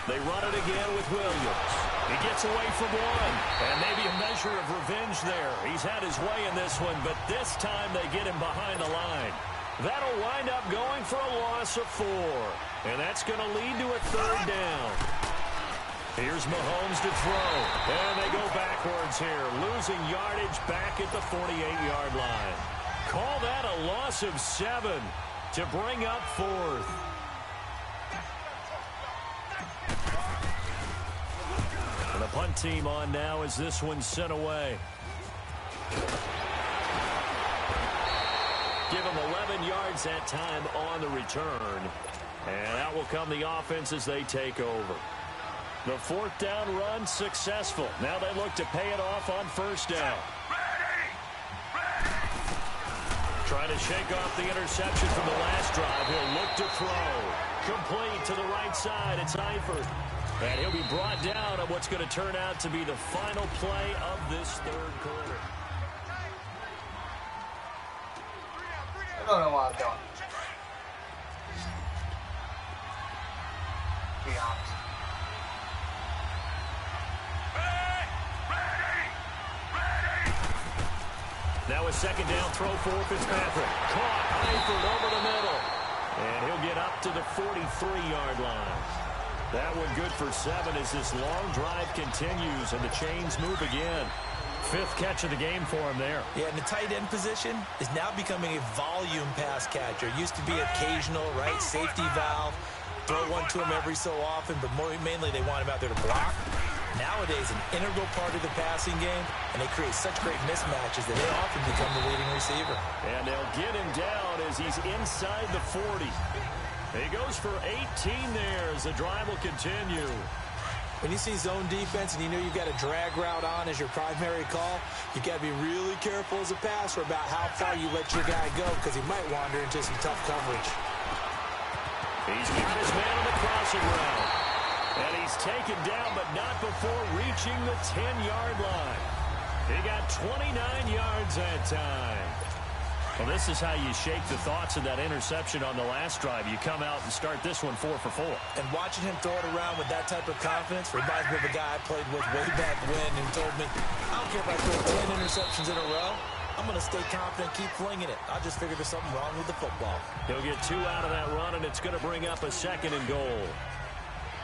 They run it again with Williams. He gets away from one. And maybe a measure of revenge there. He's had his way in this one, but this time they get him behind the line. That'll wind up going for a loss of 4. And that's going to lead to a third down. Here's Mahomes to throw. And they go backwards here, losing yardage back at the 48-yard line. Call that a loss of 7 to bring up 4th. And the punt team on now as this one's sent away. Give them 11 yards that time on the return. And out will come the offense as they take over. The 4th down run successful. Now they look to pay it off on 1st down. Trying to shake off the interception from the last drive. He'll look to throw. Complete to the right side. It's Eifert. And he'll be brought down on what's going to turn out to be the final play of this third quarter. I don't know what I'm doing. Be honest. Now a 2nd down throw for Fitzpatrick. Caught Eifert over the middle. And he'll get up to the 43-yard line. That one good for 7 as this long drive continues and the chains move again. 5th catch of the game for him there. Yeah, and the tight end position is now becoming a volume pass catcher. It used to be occasional, right? Safety valve. Throw one to him every so often, but mainly they want him out there to block. Nowadays, an integral part of the passing game, and they create such great mismatches that they often become the leading receiver. And they'll get him down as he's inside the 40. He goes for 18 there as the drive will continue. When you see zone defense and you know you've got a drag route on as your primary call, you got to be really careful as a passer about how far you let your guy go because he might wander into some tough coverage. He's got his man on the crossing route. And he's taken down, but not before reaching the 10-yard line. He got 29 yards that time. Well, this is how you shake the thoughts of that interception on the last drive. You come out and start this one 4 for 4. And watching him throw it around with that type of confidence reminds me of a guy I played with way back when and told me, I don't care if I throw 10 interceptions in a row. I'm going to stay confident, keep flinging it. I just figured there's something wrong with the football. He'll get 2 out of that run, and it's going to bring up a 2nd and goal.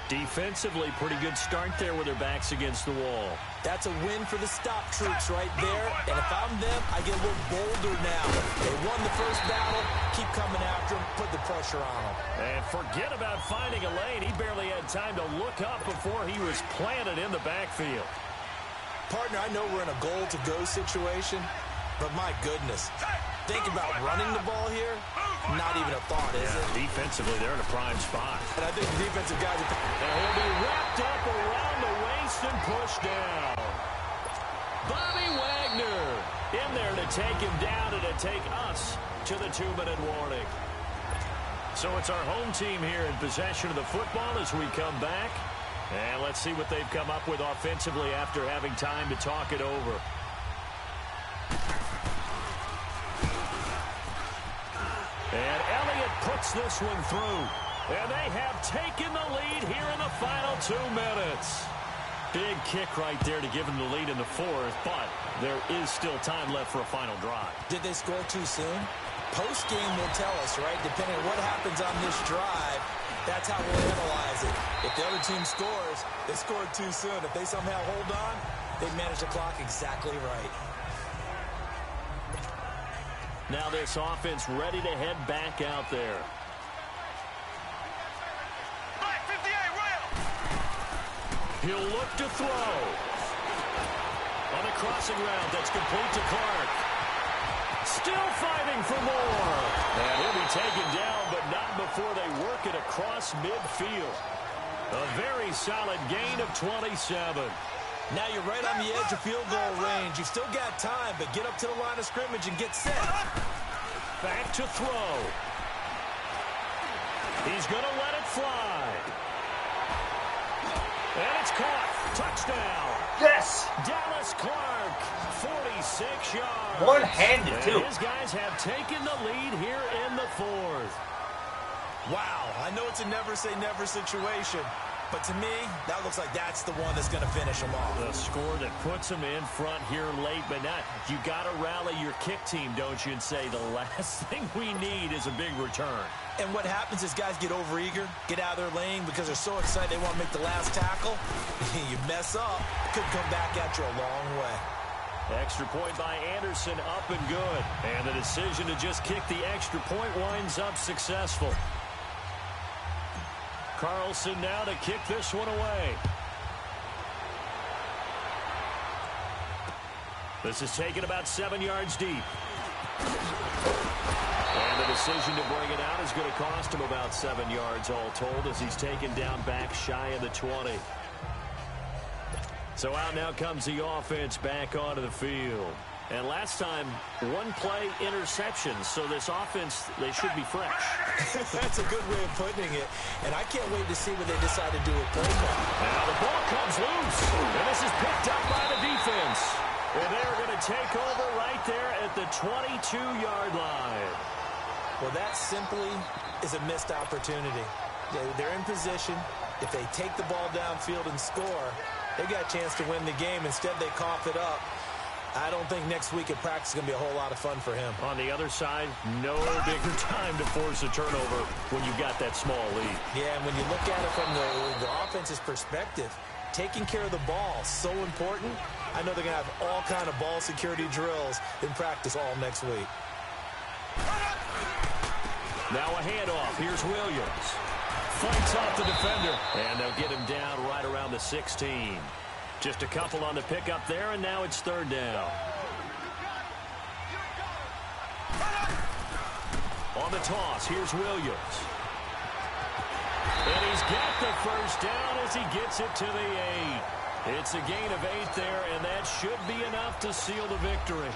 Defensively, pretty good start there with their backs against the wall. That's a win for the stop troops right there. And if I'm them, I get a little bolder now. They won the first battle. Keep coming after them. Put the pressure on them. And forget about finding a lane. He barely had time to look up before he was planted in the backfield. Partner, I know we're in a goal-to-go situation, but my goodness. Think about running the ball here. Not even a thought, is it? Defensively, they're in a prime spot. And I think the defensive guys are... And he'll be wrapped up around the waist and pushed down. Bobby Wagner in there to take him down and to take us to the 2-minute warning. So it's our home team here in possession of the football as we come back. And let's see what they've come up with offensively after having time to talk it over. And Elliott puts this one through. And they have taken the lead here in the final 2 minutes. Big kick right there to give them the lead in the 4th, but there is still time left for a final drive. Did they score too soon? Post-game will tell us, right? Depending on what happens on this drive, that's how we'll analyze it. If the other team scores, they scored too soon. If they somehow hold on, they manage the clock exactly right. Now this offense ready to head back out there. He'll look to throw. On a crossing route that's complete to Clark. Still fighting for more. And he'll be taken down, but not before they work it across midfield. A very solid gain of 27. Now you're right on the edge of field goal range. You've still got time, but get up to the line of scrimmage and get set. Back to throw. He's going to let it fly. And it's caught. Touchdown. Yes. Dallas Clark, 46 yards. One-handed, too. His guys have taken the lead here in the 4th. Wow, I know it's a never-say-never situation. But to me, that looks like that's the one that's going to finish them off. The score that puts them in front here late, but not. You got to rally your kick team, don't you, and say the last thing we need is a big return. And what happens is guys get overeager, get out of their lane because they're so excited they want to make the last tackle. You mess up, it could come back at you a long way. Extra point by Anderson, up and good. And the decision to just kick the extra point winds up successful. Carlson now to kick this one away. This is taken about 7 yards deep. And the decision to bring it out is going to cost him about 7 yards all told as he's taken down back shy of the 20. So out now comes the offense back onto the field. And last time, 1-play interceptions. So this offense, they should be fresh. That's a good way of putting it. And I can't wait to see what they decide to do with play call. Now the ball comes loose. And this is picked up by the defense. And they're going to take over right there at the 22-yard line. Well, that simply is a missed opportunity. They're in position. If they take the ball downfield and score, they got a chance to win the game. Instead, they cough it up. I don't think next week at practice is going to be a whole lot of fun for him. On the other side, no bigger time to force a turnover when you've got that small lead. Yeah, and when you look at it from the offense's perspective, taking care of the ball is so important. I know they're going to have all kind of ball security drills in practice all next week. Now a handoff. Here's Williams. Fights off the defender. And they'll get him down right around the 16. Just a couple on the pickup there, and now it's third down. On the toss, here's Williams. And he's got the first down as he gets it to the 8. It's a gain of 8 there, and that should be enough to seal the victory.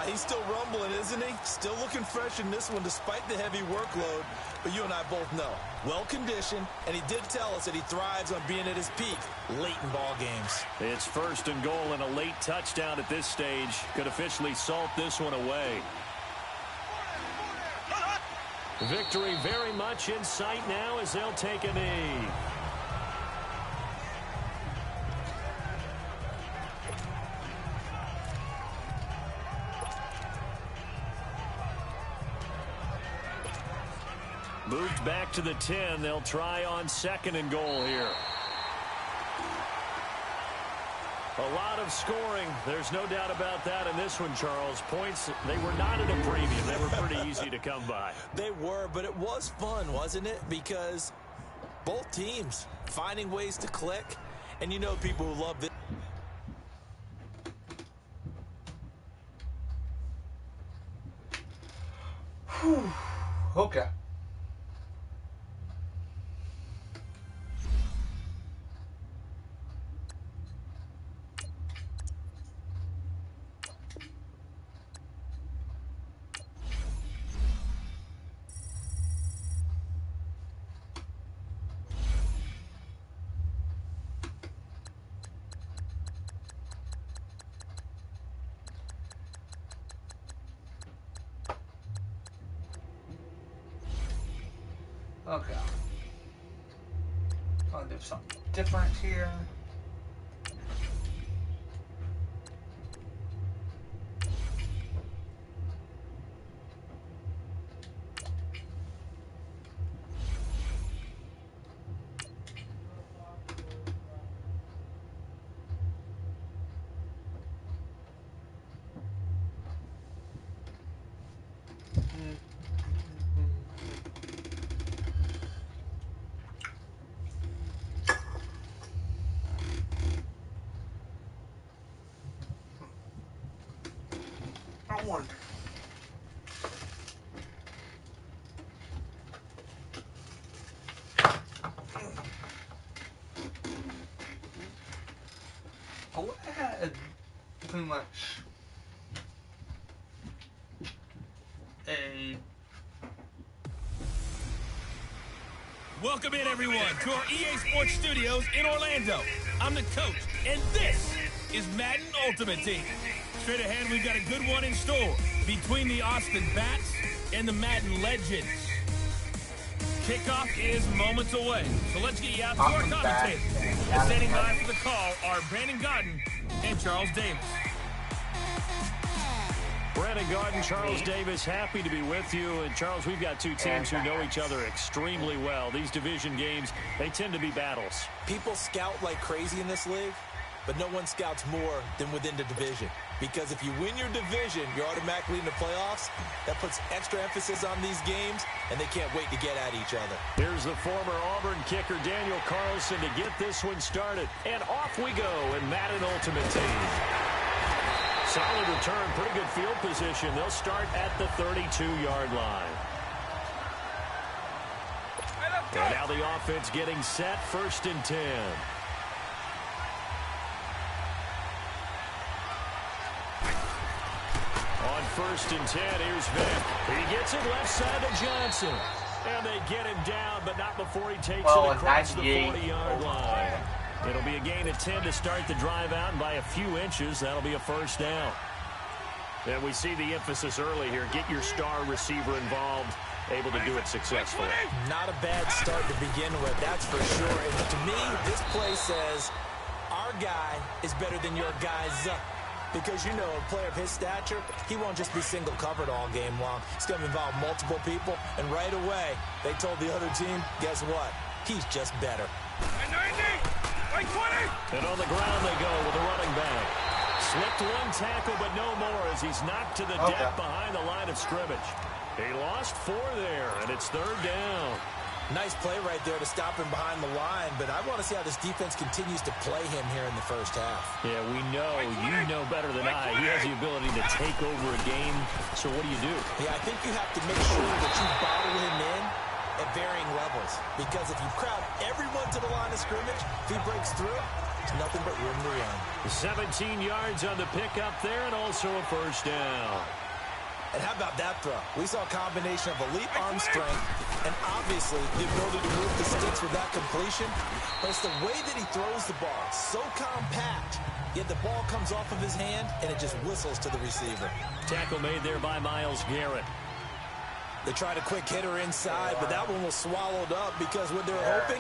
He's still rumbling, isn't he? Still looking fresh in this one despite the heavy workload. But you and I both know, well-conditioned, and he did tell us that he thrives on being at his peak late in ball games. It's first and goal and a late touchdown at this stage. Could officially salt this one away. Victory very much in sight now as they'll take a knee. Moved back to the 10. They'll try on second and goal here. A lot of scoring. There's no doubt about that in this one, Charles. Points, they were not at a premium. They were pretty easy to come by. They were, but it was fun, wasn't it? Because both teams finding ways to click. And you know people who love this. Okay. Okay. I'll do something different here. I wonder. I went ahead pretty much a Welcome in, everyone, to our EA Sports Studios in Orlando. I'm the coach, and this is Madden Ultimate Team. Straight ahead, we've got a good one in store between the Austin Bats and the Madden Legends. Kickoff is moments away, so let's get you out to our commentators. And standing by for the call are Brandon Godden and Charles Davis. Brandon Godden, Charles Davis, happy to be with you. And, Charles, we've got two teams who know each other extremely well. These division games, they tend to be battles. People scout like crazy in this league, but no one scouts more than within the division. Because if you win your division, you're automatically in the playoffs. That puts extra emphasis on these games, and they can't wait to get at each other. Here's the former Auburn kicker, Daniel Carlson, to get this one started. And off we go in Madden Ultimate Team. Solid return, pretty good field position. They'll start at the 32-yard line. And now the offense getting set, 1st and 10. On 1st and 10, here's Vick. He gets it left side to Johnson. And they get him down, but not before he takes it across the 40-yard line. It'll be a gain of 10 to start the drive out, and by a few inches, that'll be a 1st down. And we see the emphasis early here. Get your star receiver involved, able to do it successfully. Not a bad start to begin with, that's for sure. And to me, this play says our guy is better than your guy's. Because, you know, a player of his stature, he won't just be single covered all game long. He's going to involve multiple people. And right away, they told the other team, guess what? He's just better. 90, 20. And on the ground they go with a running back. Slipped one tackle, but no more as he's knocked to the deck behind the line of scrimmage. He lost 4 there, and it's 3rd down. Nice play right there to stop him behind the line, but I want to see how this defense continues to play him here in the first half. Yeah, we know. You know better than I. He has the ability to take over a game, so what do you do? Yeah, I think you have to make sure that you bottle him in at varying levels, because if you crowd everyone to the line of scrimmage, if he breaks through, there's nothing but room to run. 17 yards on the pickup there, and also a first down. And how about that throw? We saw a combination of elite arm strength and obviously the ability to move the sticks with that completion. But it's the way that he throws the ball. It's so compact, yet the ball comes off of his hand and it just whistles to the receiver. Tackle made there by Myles Garrett. They tried a quick hitter inside, but that one was swallowed up because what they're hoping,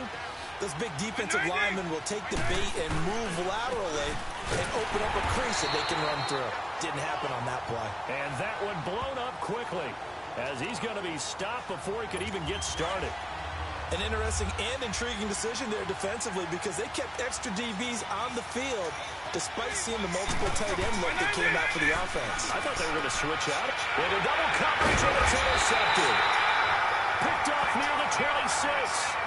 those big defensive linemen will take the bait and move laterally and open up a crease that they can run through. Didn't happen on that play. And that one blown up quickly as he's going to be stopped before he could even get started. An interesting and intriguing decision there defensively because they kept extra DBs on the field despite seeing the multiple tight end look that came out for the offense. I thought they were going to switch out. Into double coverage and it's intercepted. Picked off near the 26.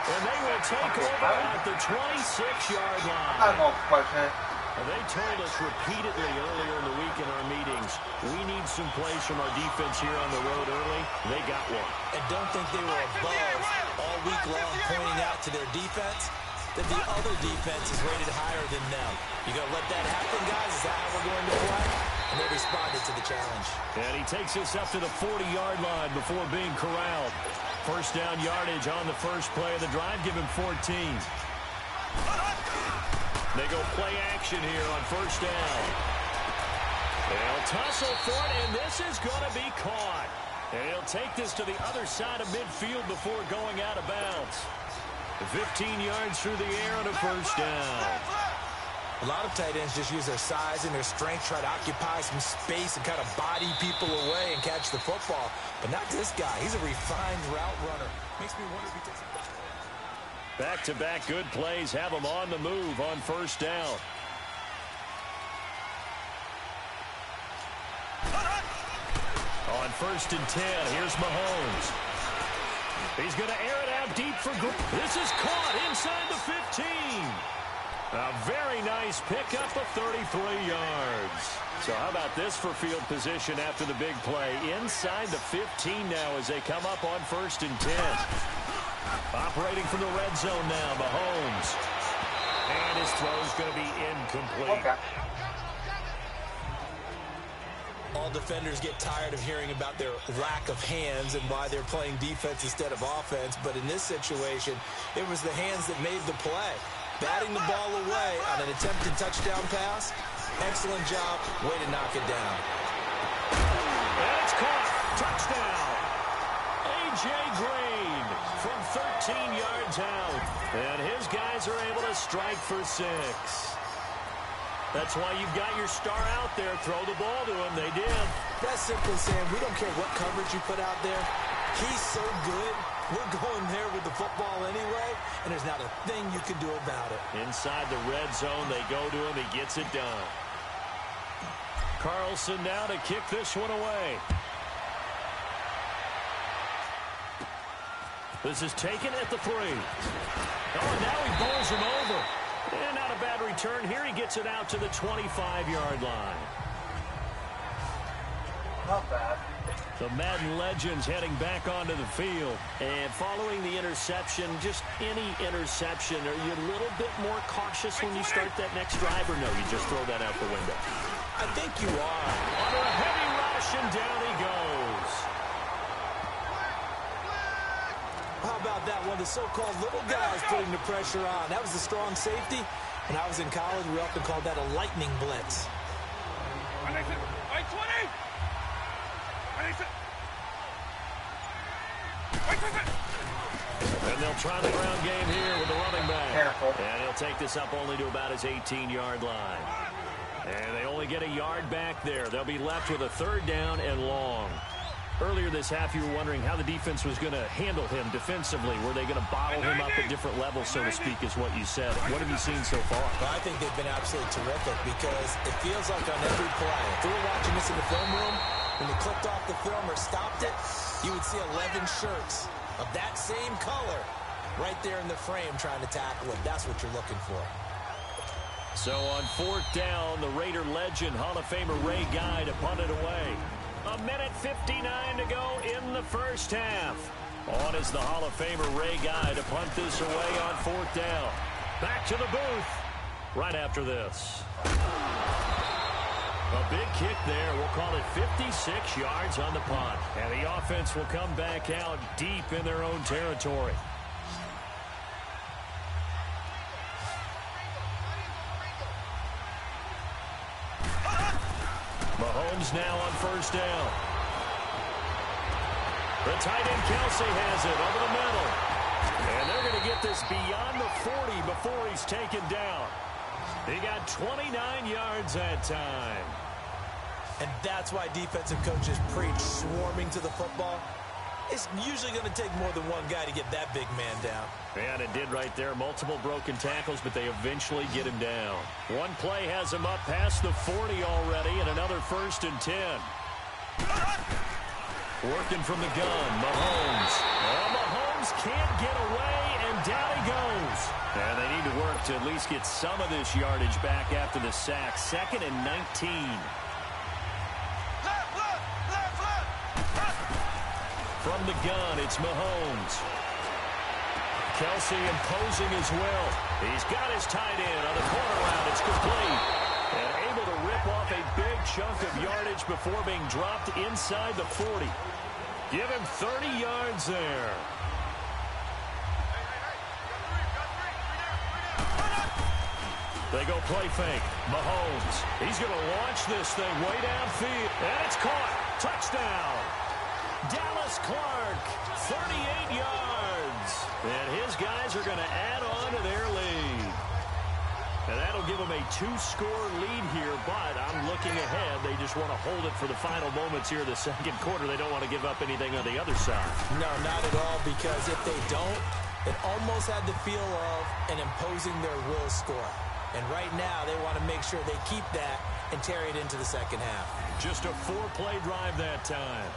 And they will take over at the 26-yard line. I have no question. They told us repeatedly earlier in the week in our meetings, we need some plays from our defense here on the road early. They got one. And don't think they were above all week long pointing out to their defense that the other defense is rated higher than them. You going to let that happen, guys? Is that how we're going to play? And they responded to the challenge. And he takes us up to the 40-yard line before being corralled. First down yardage on the first play of the drive. Give him 14. They go play action here on first down. They'll tussle for it, and this is going to be caught. And he'll take this to the other side of midfield before going out of bounds. 15 yards through the air on a first down. A lot of tight ends just use their size and their strength, try to occupy some space and kind of body people away and catch the football. But not this guy. He's a refined route runner. Makes me wonder if he takes it. Back-to-back good plays have him on the move on first down. On first and 10, here's Mahomes. He's going to air it out deep for Green. This is caught inside the 15. A very nice pickup of 33 yards. So how about this for field position after the big play? Inside the 15 now as they come up on first and 10. Operating from the red zone now, Mahomes. And his throw's going to be incomplete. Okay. All defenders get tired of hearing about their lack of hands and why they're playing defense instead of offense. But in this situation, it was the hands that made the play. Batting the ball away on an attempted touchdown pass. Excellent job. Way to knock it down. And it's caught. Touchdown. A.J. Green from 13 yards out. And his guys are able to strike for 6. That's why you've got your star out there. Throw the ball to him. They did. That's simply saying we don't care what coverage you put out there. He's so good. We're going there with the football anyway, and there's not a thing you can do about it. Inside the red zone, they go to him. He gets it done. Carlson now to kick this one away. This is taken at the 3. Oh, and now he bowls him over. And not a bad return here. He gets it out to the 25-yard line. Not bad. The Madden legends heading back onto the field. And following the interception, just any interception, are you a little bit more cautious when you start that next drive, or no, you just throw that out the window? I think you are. Under a heavy rush, and down he goes. How about that one? The so-called little guys putting the pressure on. That was the strong safety. When I was in college, we often called that a lightning blitz. And they'll try the ground game here with the running back. Careful. And he'll take this up only to about his 18-yard line. And they only get a yard back there. They'll be left with a third down and long. Earlier this half, you were wondering how the defense was going to handle him defensively. Were they going to bottle him up at different levels, so to speak, is what you said. What have you seen so far? Well, I think they've been absolutely terrific because it feels like on every play, if we were watching this in the film room, when they clicked off the film or stopped it, you would see 11 shirts of that same color right there in the frame trying to tackle him. That's what you're looking for. So on 4th down, the Raider legend, Hall of Famer Ray Guy to punt it away. 1:59 to go in the first half. On is the Hall of Famer Ray Guy to punt this away on 4th down. Back to the booth right after this. A big kick there. We'll call it 56 yards on the punt. And the offense will come back out deep in their own territory. Mahomes now on 1st down. The tight end Kelsey has it over the middle. And they're going to get this beyond the 40 before he's taken down. He got 29 yards that time. And that's why defensive coaches preach swarming to the football. It's usually going to take more than one guy to get that big man down. And it did right there. Multiple broken tackles, but they eventually get him down. One play has him up past the 40 already, and another 1st and 10. Working from the gun, Mahomes. Oh, Mahomes can't get away, and down he goes. And they need to work to at least get some of this yardage back after the sack. 2nd and 19. From the gun, it's Mahomes. Kelsey imposing his will. He's got his tight end on the corner route. It's complete. And able to rip off a big chunk of yardage before being dropped inside the 40. Give him 30 yards there. They go play fake. Mahomes. He's going to launch this thing way downfield. And it's caught. Touchdown. Dallas Clark, 38 yards. And his guys are going to add on to their lead. And that'll give them a 2-score lead here, but I'm looking ahead. They just want to hold it for the final moments here in the 2nd quarter. They don't want to give up anything on the other side. No, not at all, because if they don't, it almost had the feel of an imposing their will score. And right now, they want to make sure they keep that and carry it into the 2nd half. Just a 4-play drive that time.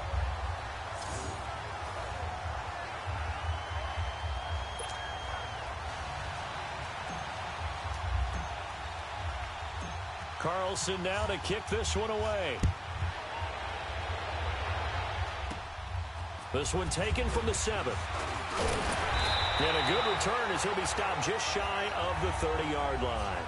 Carlson now to kick this one away. This one taken from the 7th. And a good return as he'll be stopped just shy of the 30-yard line.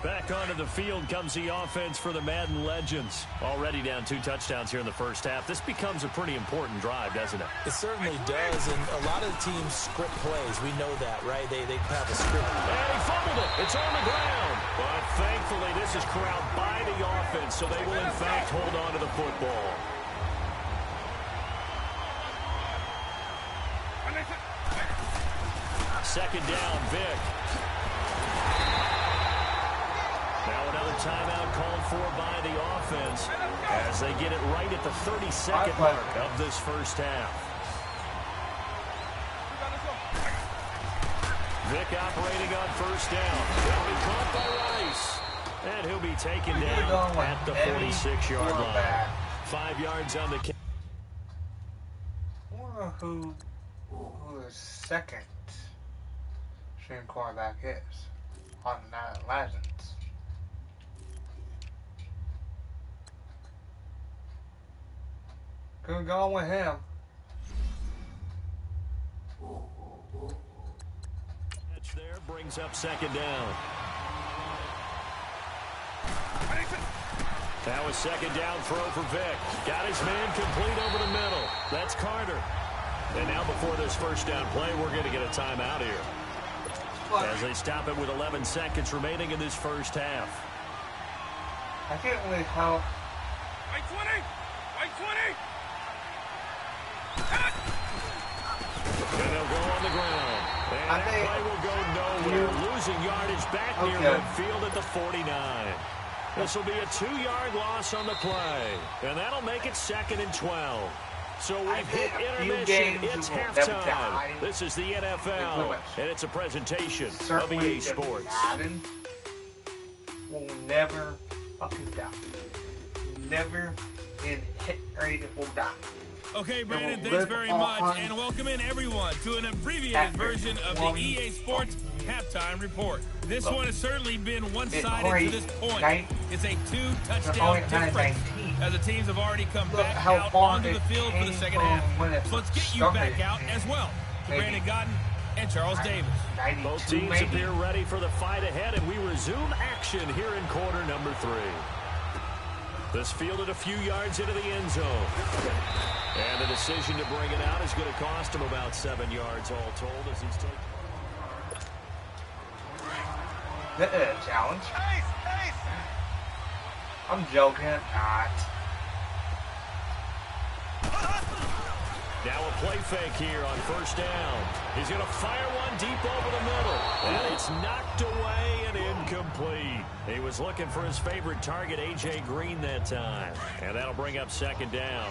Back onto the field comes the offense for the Madden legends. Already down 2 touchdowns here in the first half. This becomes a pretty important drive, doesn't it? It certainly does, and a lot of the teams script plays. We know that, right? They have a script. And he fumbled it. It's on the ground. But thankfully, this is corralled by the offense, so they will, in fact, hold on to the football. Second down, Vic. Now another timeout called for by the offense as they get it right at the 32nd mark of this first half. Vic operating on 1st down. He'll be caught by Rice. And he'll be taken down at the 46-yard line. 5 yards on the kick. I wonder who the second string quarterback is on the Legends. Could go with him. Catch there brings up 2nd down. That was 2nd down throw for Vic. Got his man complete over the middle. That's Carter. And now before this first down play, we're going to get a timeout here. As they stop it with 11 seconds remaining in this first half. I can't believe how... Right 20! Right 20! And they'll go on the ground. And that play will go nowhere. Losing yardage back near midfield at the 49. This will be a 2-yard loss on the play. And that'll make it 2nd and 12. So we've hit intermission. It's halftime. This is the NFL. And it's a presentation of EA Sports. Madden will never fucking die. Never in hit rate it will die. Okay, Brandon, thanks very much, and welcome in everyone to an abbreviated version of the EA Sports Halftime Report. This one has certainly been one-sided to this point. It's a 2-touchdown difference as the teams have already come back out onto the field for the second half. So let's get you back out as well to Brandon Godden and Charles Davis. Both teams appear ready for the fight ahead, and we resume action here in quarter number 3. This fielded a few yards into the end zone. And the decision to bring it out is going to cost him about 7 yards all told as he's taken. Challenge. I'm joking, not. Now a play fake here on first down. He's going to fire one deep over the middle. And it's knocked away and incomplete. He was looking for his favorite target, A.J. Green, that time. And that'll bring up second down.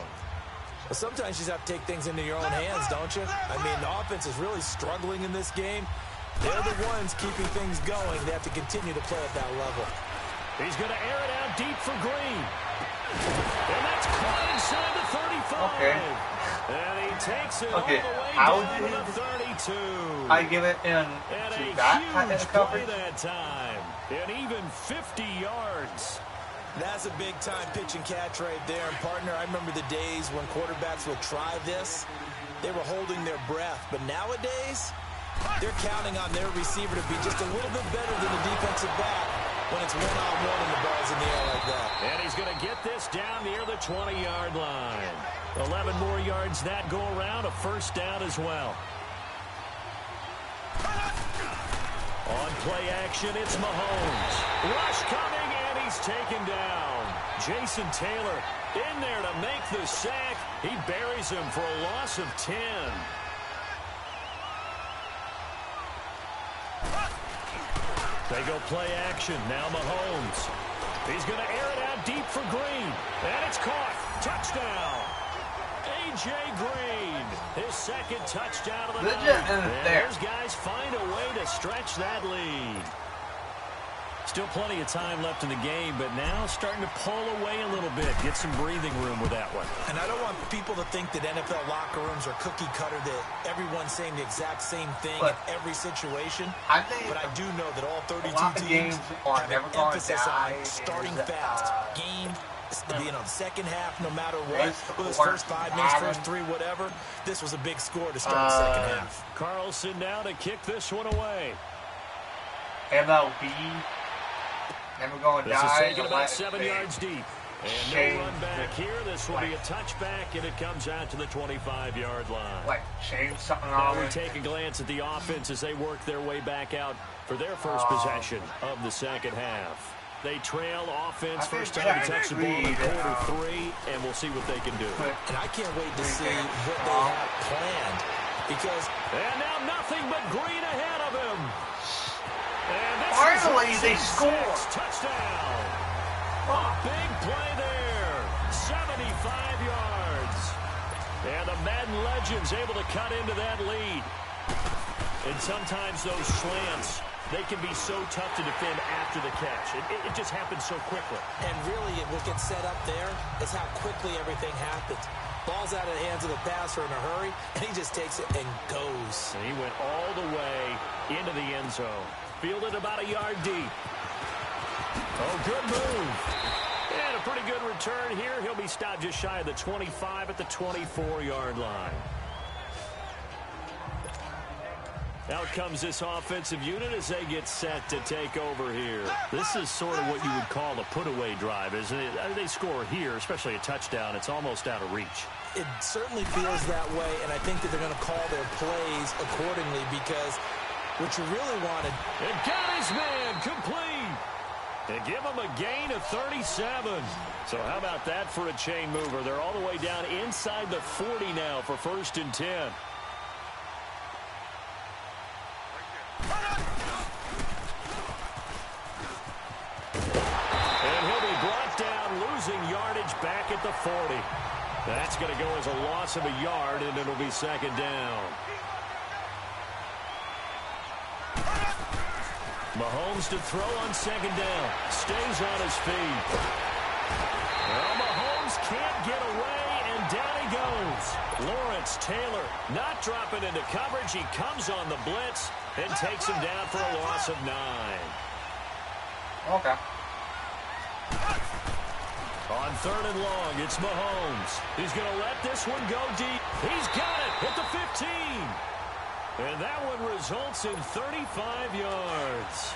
Well, sometimes you just have to take things into your own hands, don't you? I mean, the offense is really struggling in this game. They're the ones keeping things going. They have to continue to play at that level. He's going to air it out deep for Green. And that's caught inside the 35. Okay. And he takes it all the way down to the 32. I give it in and to a that huge coverage play that time. And even 50 yards. That's a big-time pitch and catch right there. And, partner, I remember the days when quarterbacks would try this. They were holding their breath. But nowadays, they're counting on their receiver to be just a little bit better than the defensive back when it's one-on-one and the ball's in the air like that. And he's going to get this down near the 20-yard line. 11 more yards that go around, a first down as well. On play action, it's Mahomes. Rush coming, and he's taken down. Jason Taylor in there to make the sack. He buries him for a loss of 10. They go play action. Now Mahomes. He's going to air it out deep for Green. And it's caught. Touchdown. A.J. Green. His second touchdown of the night. And those guys find a way to stretch that lead. Still plenty of time left in the game, but now starting to pull away a little bit. Get some breathing room with that one. And I don't want people to think that NFL locker rooms are cookie cutter, that everyone's saying the exact same thing in every situation. But I do know that all 32 teams have an emphasis on starting fast. Game, being on the second half, no matter what. Whether it's first 5 minutes, first 3, whatever. This was a big score to start the second half. Carlson now to kick this one away. MLB. Never going this is taken about 7 yards deep. And no run back here. This will be a touchback, and it comes out to the 25-yard line. Change something now we take a glance at the offense as they work their way back out for their first possession of the second half. They trail offense first time to touch the ball in quarter 3, and we'll see what they can do. And I can't wait to see what they have planned. Because and now nothing but Green ahead of him. Finally, they score. Touchdown. A big play there. 75 yards. And the Madden legends able to cut into that lead. And sometimes those slants, they can be so tough to defend after the catch. It just happens so quickly. And really, what gets set up there is how quickly everything happens. Ball's out of the hands of the passer in a hurry, and he just takes it and goes. And he went all the way into the end zone. Fielded about a yard deep. Oh, good move. And a pretty good return here. He'll be stopped just shy of the 25 at the 24-yard line. Out comes this offensive unit as they get set to take over here. This is sort of what you would call a put-away drive, isn't it? They score here, especially a touchdown. It's almost out of reach. It certainly feels that way, and I think that they're going to call their plays accordingly because what you really wanted. And got his man complete. And give him a gain of 37. So how about that for a chain mover? They're all the way down inside the 40 now for 1st and 10. And he'll be brought down, losing yardage back at the 40. That's going to go as a loss of a yard, and it'll be 2nd down. Mahomes to throw on 2nd down. Stays on his feet. Well, Mahomes can't get away, and And down he goes. Lawrence Taylor not dropping into coverage. He comes on the blitz and takes him down for a loss of 9. Okay. On 3rd and long, it's Mahomes. He's going to let this one go deep. He's got it at the 15. And that one results in 35 yards.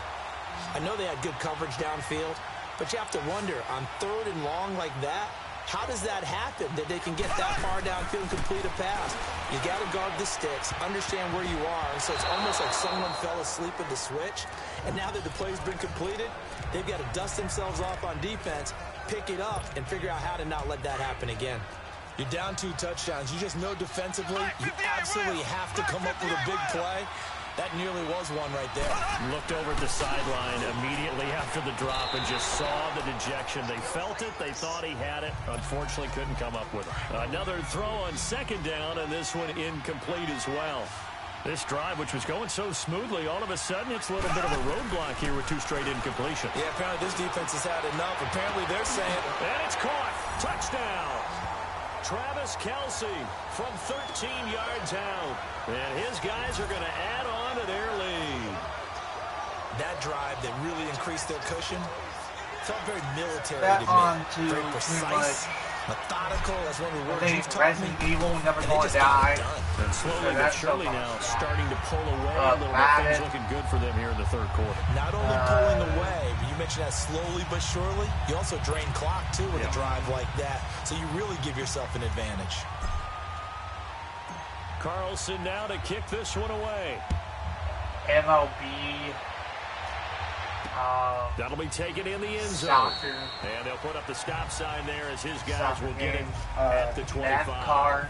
I know they had good coverage downfield, but you have to wonder, on 3rd and long like that, how does that happen, that they can get that far downfield and complete a pass? You got to guard the sticks, understand where you are, so it's almost like someone fell asleep at the switch, and now that the play's been completed, they've got to dust themselves off on defense, pick it up, and figure out how to not let that happen again. You're down 2 touchdowns. You just know defensively you absolutely have to come up with a big play. That nearly was one right there. Looked over at the sideline immediately after the drop and just saw the dejection. They felt it. They thought he had it. Unfortunately, couldn't come up with it. Another throw on 2nd down, and this one incomplete as well. This drive, which was going so smoothly, all of a sudden it's a little bit of a roadblock here with 2 straight incompletions. Yeah, apparently this defense has had enough. Apparently they're saying... And it's caught. Touchdown. Travis Kelce from 13 yards out. And his guys are going to add on to their lead. That drive that really increased their cushion felt very military That to on me. to Very precise, methodical. That's one of the words you've taught me. Resident Evil never And they gonna just got die. it done. And slowly but surely now starting to pull away a little bit. Madden. Things looking good for them here in the 3rd quarter. Not only pulling away, but you mentioned that slowly but surely, you also drain clock, too, with a drive like that. So you really give yourself an advantage. Carlson now to kick this one away. MLB. That'll be taken in the end zone. Soccer. And they'll put up the stop sign there as his guys Soccer will get it games, at the 25. NASCAR.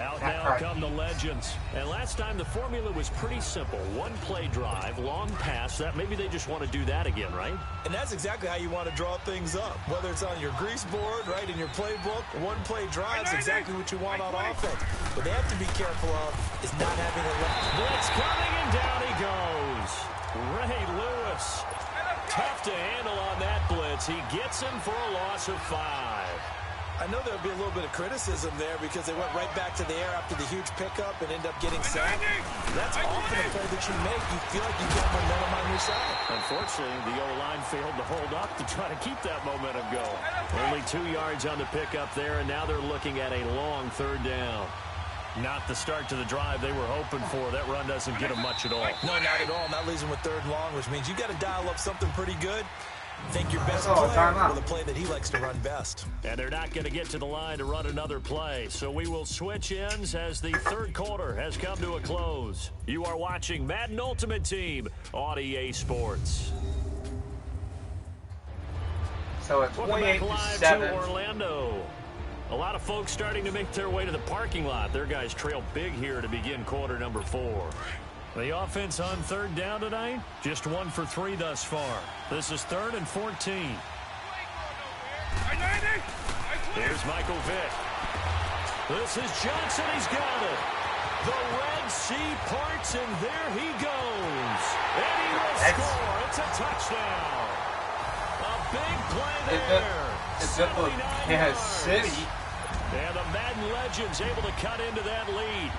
Out now come the legends. And last time the formula was pretty simple. 1-play drive, long pass. That maybe they just want to do that again, right? And that's exactly how you want to draw things up. Whether it's on your grease board, right, in your playbook, 1-play drive is exactly what you want on offense. What they have to be careful of is not having a blitz coming, and down he goes. Ray Lewis. Tough to handle on that blitz. He gets him for a loss of 5. I know there'll be a little bit of criticism there because they went right back to the air after the huge pickup and end up getting sacked. That's often a play that you make. You feel like you get momentum on your side. Unfortunately, the O-line failed to hold up to try to keep that momentum going. Only 2 yards on the pickup there, and now they're looking at a long 3rd down. Not the start to the drive they were hoping for. That run doesn't get them much at all. No, not at all. That leaves them with 3rd and long, which means you got to dial up something pretty good. Think your best player with a play that he likes to run best. And they're not going to get to the line to run another play. So we will switch ends as the 3rd quarter has come to a close. You are watching Madden Ultimate Team on EA Sports. So it's Welcome back live 28-7. to Orlando. A lot of folks starting to make their way to the parking lot. Their guys trail big here to begin quarter number 4. The offense on 3rd down tonight, just 1 for 3 thus far. This is 3rd and 14. Here's Michael Vick. This is Johnson. He's got it. The Red Sea parts, and there he goes. And he will score. It's a touchdown. A big play there. It's good for Kansas City. And the Madden Legends able to cut into that lead.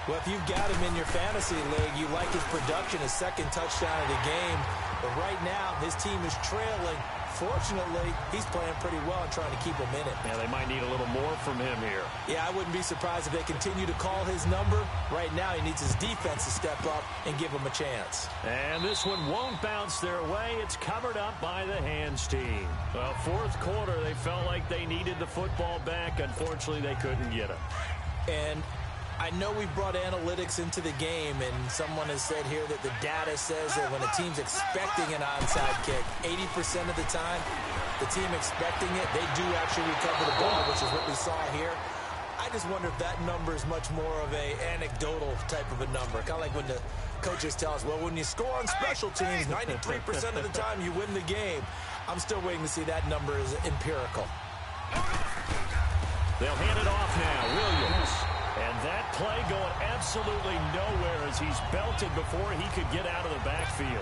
Well, if you've got him in your fantasy league, you like his production, his 2nd touchdown of the game. But right now, his team is trailing. Fortunately, he's playing pretty well and trying to keep him in it. Yeah, they might need a little more from him here. Yeah, I wouldn't be surprised if they continue to call his number. Right now, he needs his defense to step up and give him a chance. And this one won't bounce their way. It's covered up by the hands team. Well, 4th quarter, they felt like they needed the football back. Unfortunately, they couldn't get it. And I know we brought analytics into the game, and someone has said here that the data says that when a team's expecting an onside kick, 80% of the time, the team expecting it, they do actually recover the ball, which is what we saw here. I just wonder if that number is much more of a anecdotal type of a number. Kind of like when the coaches tell us, well, when you score on special teams, 93% of the time you win the game. I'm still waiting to see that number is empirical. They'll hand it off now. Williams. And that play going absolutely nowhere as he's belted before he could get out of the backfield.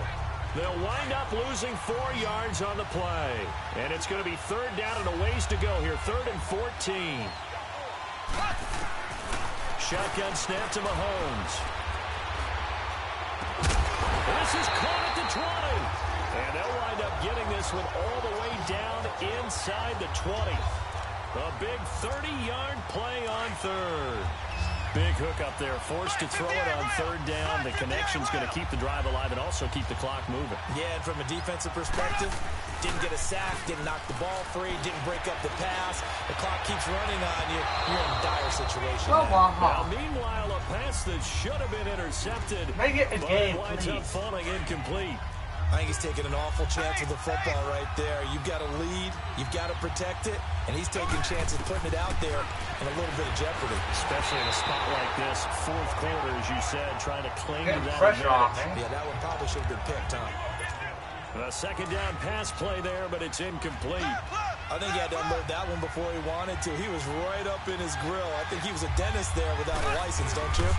They'll wind up losing 4 yards on the play. And it's going to be third down and a ways to go here. 3rd and 14. Shotgun snap to Mahomes. This is caught at the 20. And they'll wind up getting this one all the way down inside the 20. A big 30-yard play on third. Big hook up there, forced to throw it on third down. The connection's going to keep the drive alive and also keep the clock moving. Yeah, and from a defensive perspective, didn't get a sack, didn't knock the ball free, didn't break up the pass. The clock keeps running on you. You're in a dire situation. Now, meanwhile, a pass that should have been intercepted, Make it a game, winds up falling incomplete. I think he's taking an awful chance with the football right there. You've got to lead. You've got to protect it. And he's taking chances, putting it out there in a little bit of jeopardy. Especially in a spot like this, 4th quarter, as you said, trying to cling to that pressure off, advantage. man. Yeah, that one probably should have been picked, huh? A 2nd down pass play there, but it's incomplete. I think he had to unload that one before he wanted to. He was right up in his grill. I think he was a dentist there without a license, don't you?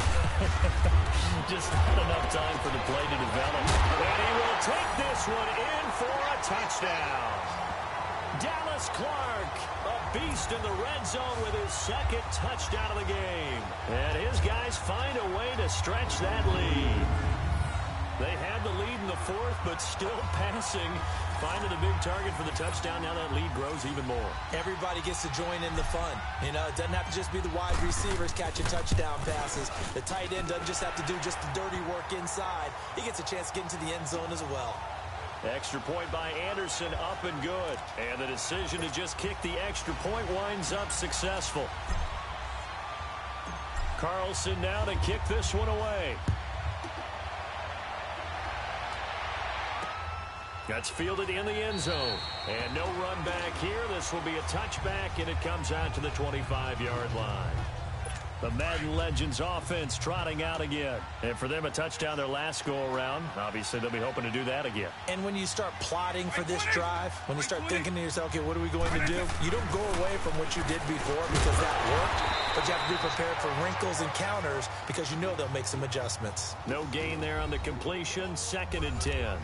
Just not enough time for the play to develop. And he will take this one in for a touchdown. Dallas Clark, a beast in the red zone with his 2nd touchdown of the game. And his guys find a way to stretch that lead. They had the lead in the 4th, but still passing. Finding a big target for the touchdown. Now that lead grows even more. Everybody gets to join in the fun. You know, it doesn't have to just be the wide receivers catching touchdown passes. The tight end doesn't just have to do just the dirty work inside. He gets a chance to get into the end zone as well. Extra point by Anderson, up and good. And the decision to just kick the extra point winds up successful. Carlson now to kick this one away. That's fielded in the end zone. And no run back here. This will be a touchback, and it comes out to the 25-yard line. The Madden Legends offense trotting out again. And for them, a touchdown their last go-around. Obviously, they'll be hoping to do that again. And when you start plotting for this drive, when you start thinking to yourself, okay, what are we going to do? You don't go away from what you did before because that worked. But you have to be prepared for wrinkles and counters because you know they'll make some adjustments. No gain there on the completion. 2nd and 10.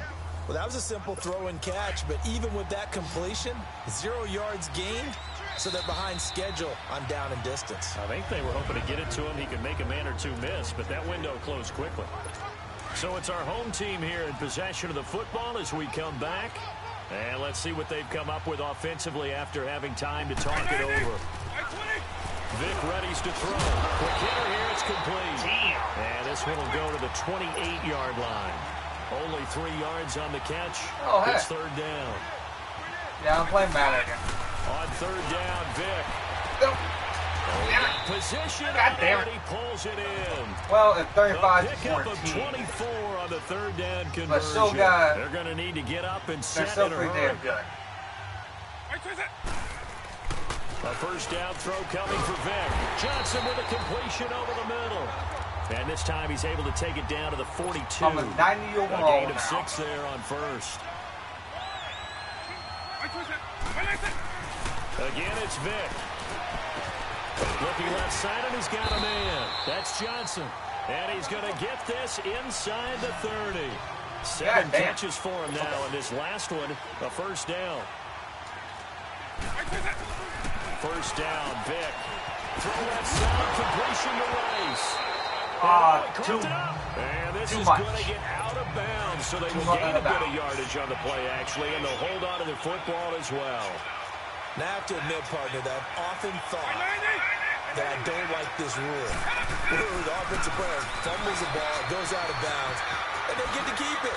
Well, that was a simple throw and catch, but even with that completion, 0 yards gained, so they're behind schedule on down and distance. I think they were hoping to get it to him. He could make a man or two miss, but that window closed quickly. So it's our home team here in possession of the football as we come back. And let's see what they've come up with offensively after having time to talk it over. Vic readies to throw. Quick hitter here, it's complete. And this one will go to the 28-yard line. Only 3 yards on the catch. Oh, hey. It's 3rd down. Yeah, I'm playing Madden again. On 3rd down, Vic. Nope. Position, God damn it. and he pulls it in. Well, it's 35 A to pickup 14. of 24 on the 3rd down conversion. But still got, they're going to need to get up and they're set still in a pretty hurry. damn good. A 1st down throw coming for Vic. Johnson with a completion over the middle. And this time he's able to take it down to the 42. I'm a 90 overall A gain of now. 6 there on 1st. Again, it's Vic. Looking left side, and he's got a man. That's Johnson. And he's going to get this inside the 30. 7 catches for him now, and this last one, a 1st down. 1st down, Vic. Throw that side, completion to Rice. And this is going to get out of bounds, so they will gain a bit of yardage on the play, actually, and they'll hold on to the football as well. Now, I have to admit, partner, that I've often thought that I don't like this rule. Where the offensive player fumbles the ball, goes out of bounds, and they get to keep it.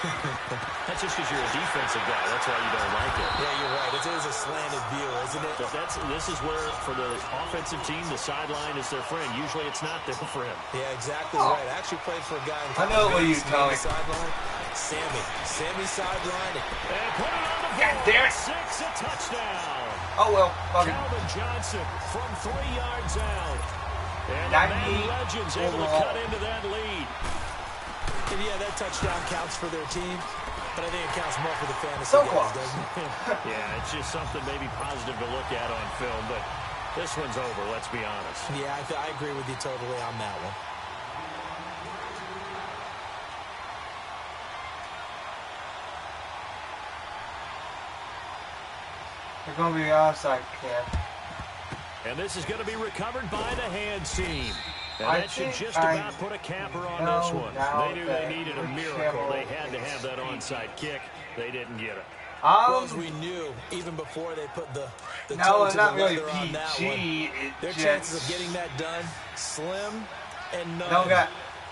That's just because you're a defensive guy. That's why you don't like it. Yeah, you're right. It is a slanted view, isn't it? But this is where, for the offensive team, the sideline is their friend. Usually it's not their friend. Yeah, exactly right. I actually played for a guy in I know what you tell me. sideline. Sammy sideline. And put it on the God board. damn it. 6, a touchdown. Oh, well. Fucking Calvin Johnson from 3 yards out. And the 90 Madden Legends able to overall. cut into that lead. And yeah, that touchdown counts for their team, but I think it counts more for the fantasy So guys, close. doesn't it? Yeah, it's just something maybe positive to look at on film, but this one's over, let's be honest. Yeah, I agree with you totally on that one. They're going to be onside kick. And this is going to be recovered by the hands team. And I that should think just about put a capper on this one. They knew they needed a miracle. They had to have that onside kick. They didn't get it. Well, as we knew, even before they put the toe to the leather on that one, their chances of getting that done, slim and none. Don't got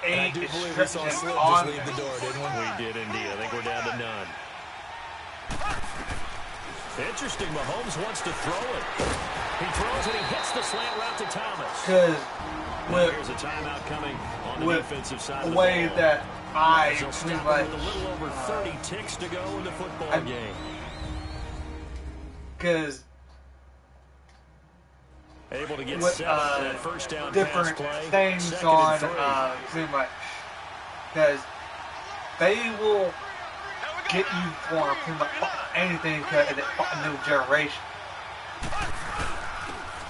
and I do believe we saw Slim just leave the door, didn't we? We did indeed. I think we're down to none. Interesting. Mahomes wants to throw it. He throws and he hits the slant route to Thomas. Because here's a timeout coming on the defensive side of the way ball. that I They'll stop with a little over 30 ticks to go in the football game. Because able to get set up that first down different pass play. things on too much. Because they will get you for pretty much anything in the new generation.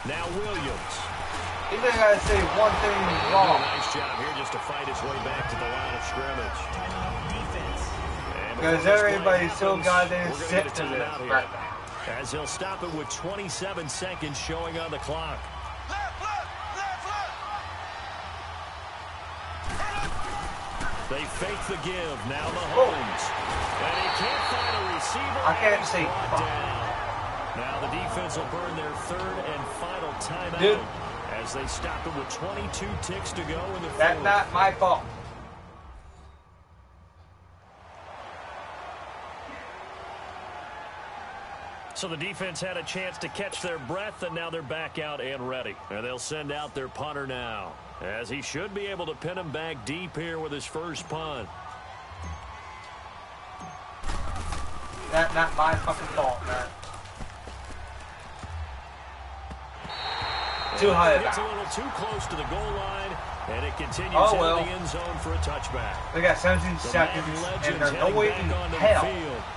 Now Williams. You just gotta say one thing wrong. Nice job here just to fight his way back to the line of scrimmage. Because everybody's so goddamn sick to this right now. As he'll stop it with 27 seconds showing on the clock. They fake the give. Now Mahomes. And he can't find a receiver. I can't see. Now the defense will burn their third and final timeout. Dude. As they stop it with 22 ticks to go in the fourth. That's not my fault. So the defense had a chance to catch their breath, and now they're back out and ready. And they'll send out their punter now, as he should be able to pin him back deep here with his first punt. That's not my fucking fault, man. Too high. It's a little too close to the goal line, and it continues into the end zone for a touchback. They got 17 seconds, and there's no way in hell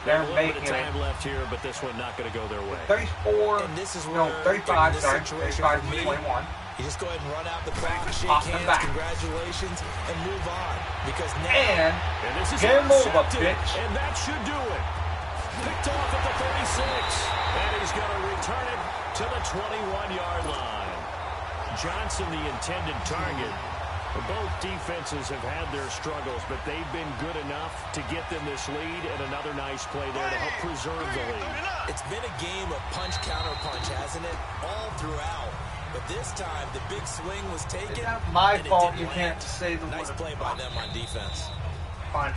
they're making it. Time left here, but this one not going to go their way. 34, and this is no, 35, sorry, 35 to 21. You just go ahead and run out the clock, shake hands, congratulations, and move on. Because now, and this is game over, bitch. And that should do it. Picked off at the 36, and he's going to return it to the 21-yard line. Johnson, the intended target. Both defenses have had their struggles, but they've been good enough to get them this lead, and another nice play there to help preserve the lead. It's been a game of punch-counter-punch, hasn't it? All throughout. But this time, the big swing was taken. It's not my fault you can't say the nice play by them on defense. Fine.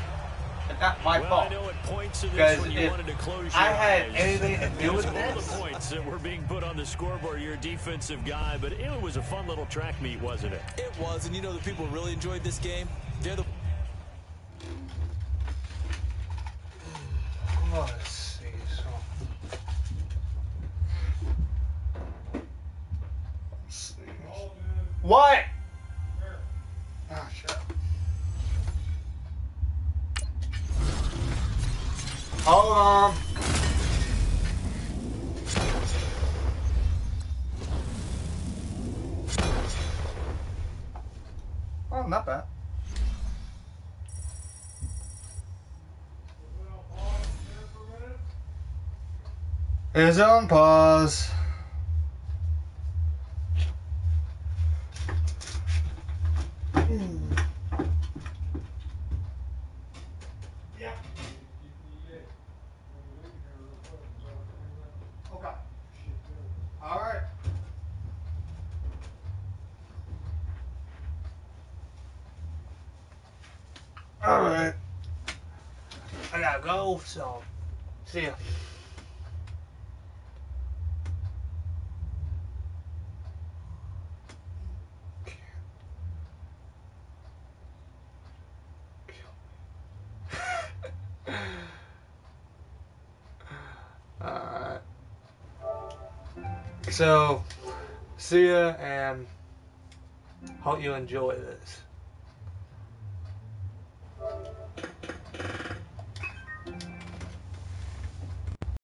It's not my fault. I know at points in this because when you wanted to close your I had eyes. anything to do with all this, the points that were being put on the scoreboard, you're a defensive guy, but it was a fun little track meet, wasn't it? It was, and you know the people who really enjoyed this game? They're the... let's see. What? Oh, shut up. Hold on. Oh, not bad. It's on pause. Yeah. Okay. All right. All right. I gotta go, so see ya. Alright. So, see ya, and hope you enjoy this.